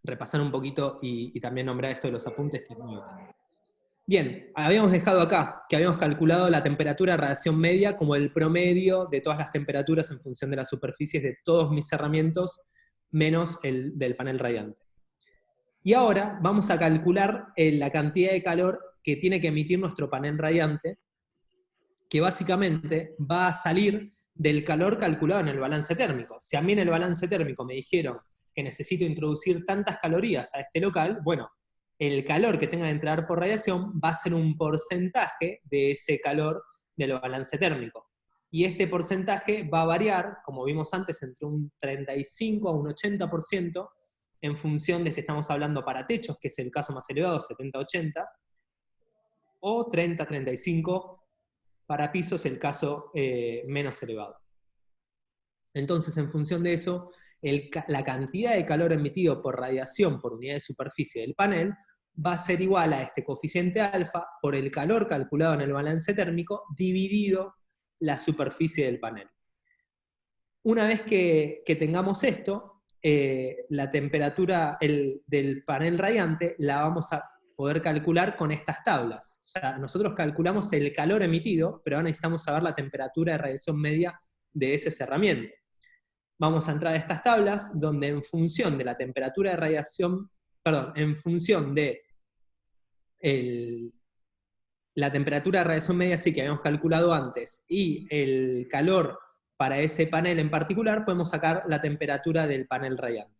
repasar un poquito y también nombrar esto de los apuntes, que es muy útil. Bien, habíamos dejado acá que habíamos calculado la temperatura de radiación media como el promedio de todas las temperaturas en función de las superficies de todos mis cerramientos, menos el del panel radiante. Y ahora vamos a calcular la cantidad de calor que tiene que emitir nuestro panel radiante, que básicamente va a salir del calor calculado en el balance térmico. Si a mí en el balance térmico me dijeron que necesito introducir tantas calorías a este local, bueno, el calor que tenga que entrar por radiación va a ser un porcentaje de ese calor del balance térmico. Y este porcentaje va a variar, como vimos antes, entre un 35 a un 80%, en función de si estamos hablando para techos, que es el caso más elevado, 70-80, o 30-35 para pisos, el caso menos elevado. Entonces, en función de eso, la cantidad de calor emitido por radiación por unidad de superficie del panel va a ser igual a este coeficiente alfa por el calor calculado en el balance térmico dividido la superficie del panel. Una vez que tengamos esto, la temperatura del panel radiante la vamos a poder calcular con estas tablas. O sea, nosotros calculamos el calor emitido, pero ahora necesitamos saber la temperatura de radiación media de ese cerramiento. Vamos a entrar a estas tablas, donde en función de la temperatura de radiación, perdón, en función de la temperatura de radiación media sí que habíamos calculado antes, y el calor para ese panel en particular, podemos sacar la temperatura del panel radiante.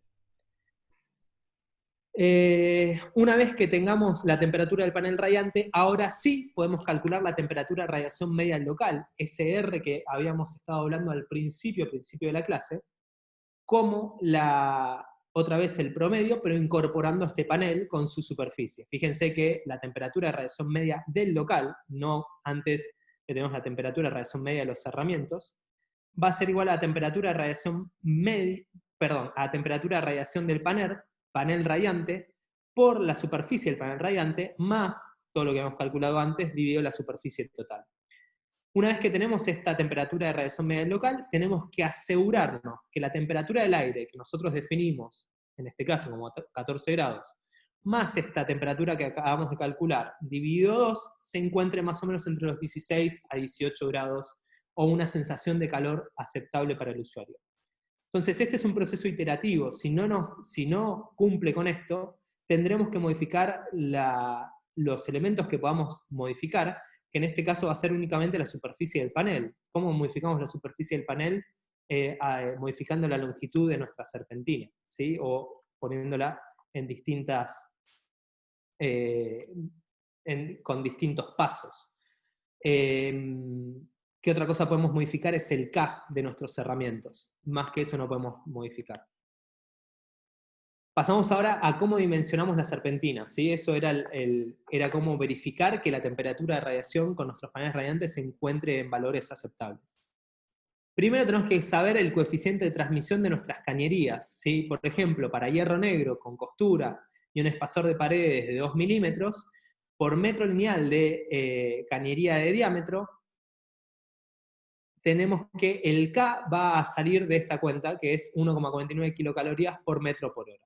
Una vez que tengamos la temperatura del panel radiante, ahora sí podemos calcular la temperatura de radiación media local, SR, que habíamos estado hablando al principio de la clase, como otra vez el promedio, pero incorporando este panel con su superficie. Fíjense que la temperatura de radiación media del local, no antes que tenemos la temperatura de radiación media de los cerramientos, va a ser igual a la temperatura de radiación a la temperatura de radiación del panel radiante, por la superficie del panel radiante, más todo lo que hemos calculado antes, dividido la superficie total. Una vez que tenemos esta temperatura de radiación media local, tenemos que asegurarnos que la temperatura del aire que nosotros definimos, en este caso como 14 grados, más esta temperatura que acabamos de calcular, dividido 2, se encuentre más o menos entre los 16 a 18 grados, o una sensación de calor aceptable para el usuario. Entonces, este es un proceso iterativo. Si no cumple con esto, tendremos que modificar los elementos que podamos modificar, que en este caso va a ser únicamente la superficie del panel. ¿Cómo modificamos la superficie del panel? Modificando la longitud de nuestra serpentina, ¿sí? O poniéndola en con distintos pasos. ¿Qué otra cosa podemos modificar? Es el K de nuestros cerramientos. Más que eso no podemos modificar. Pasamos ahora a cómo dimensionamos la serpentina, ¿sí? Eso era cómo verificar que la temperatura de radiación con nuestros paneles radiantes se encuentre en valores aceptables. Primero tenemos que saber el coeficiente de transmisión de nuestras cañerías, ¿sí? Por ejemplo, para hierro negro con costura y un espesor de paredes de 2 milímetros, por metro lineal de cañería de diámetro, tenemos que el K va a salir de esta cuenta, que es 1,49 kilocalorías por metro por hora.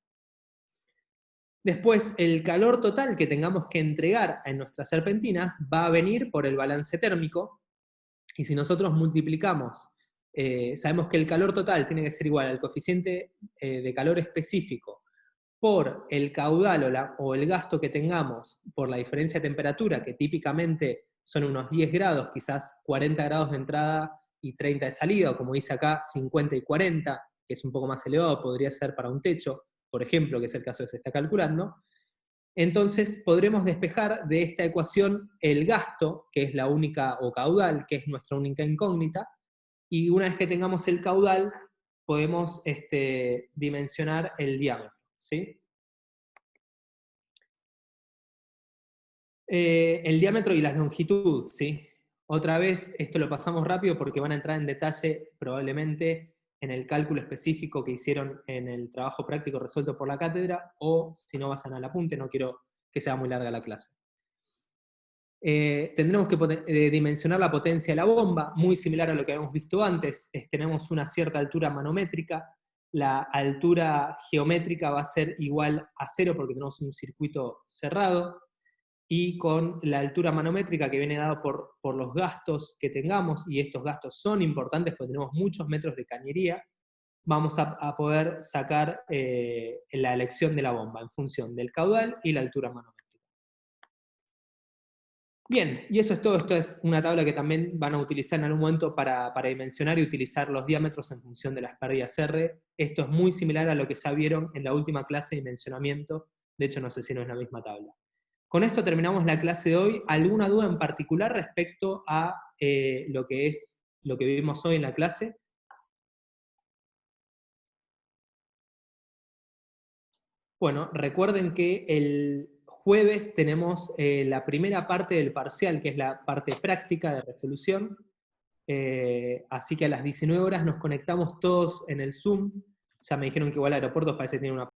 Después, el calor total que tengamos que entregar en nuestra serpentina va a venir por el balance térmico, y si nosotros multiplicamos, sabemos que el calor total tiene que ser igual al coeficiente de calor específico por el caudal o el gasto que tengamos por la diferencia de temperatura, que típicamente son unos 10 grados, quizás 40 grados de entrada y 30 de salida, o como dice acá, 50 y 40, que es un poco más elevado, podría ser para un techo, por ejemplo, que es el caso que se está calculando. Entonces podremos despejar de esta ecuación el gasto, que es la única, o caudal, que es nuestra única incógnita, y una vez que tengamos el caudal, podemos dimensionar el diámetro, ¿sí? El diámetro y la longitud, ¿sí? Otra vez, esto lo pasamos rápido porque van a entrar en detalle probablemente en el cálculo específico que hicieron en el trabajo práctico resuelto por la cátedra, o si no vayan al apunte, no quiero que sea muy larga la clase. Tendremos que dimensionar la potencia de la bomba, muy similar a lo que habíamos visto antes. Tenemos una cierta altura manométrica, la altura geométrica va a ser igual a 0 porque tenemos un circuito cerrado, y con la altura manométrica que viene dado por los gastos que tengamos, y estos gastos son importantes porque tenemos muchos metros de cañería, vamos a poder sacar la elección de la bomba en función del caudal y la altura manométrica. Bien, y eso es todo. Esto es una tabla que también van a utilizar en algún momento para dimensionar y utilizar los diámetros en función de las pérdidas R. Esto es muy similar a lo que ya vieron en la última clase de dimensionamiento. De hecho, no sé si no es la misma tabla. Con esto terminamos la clase de hoy. ¿Alguna duda en particular respecto a lo que vimos hoy en la clase? Bueno, recuerden que el jueves tenemos la primera parte del parcial, que es la parte práctica de resolución. Así que a las 19 horas nos conectamos todos en el Zoom. Ya me dijeron que igual Aeropuertos parece que tiene una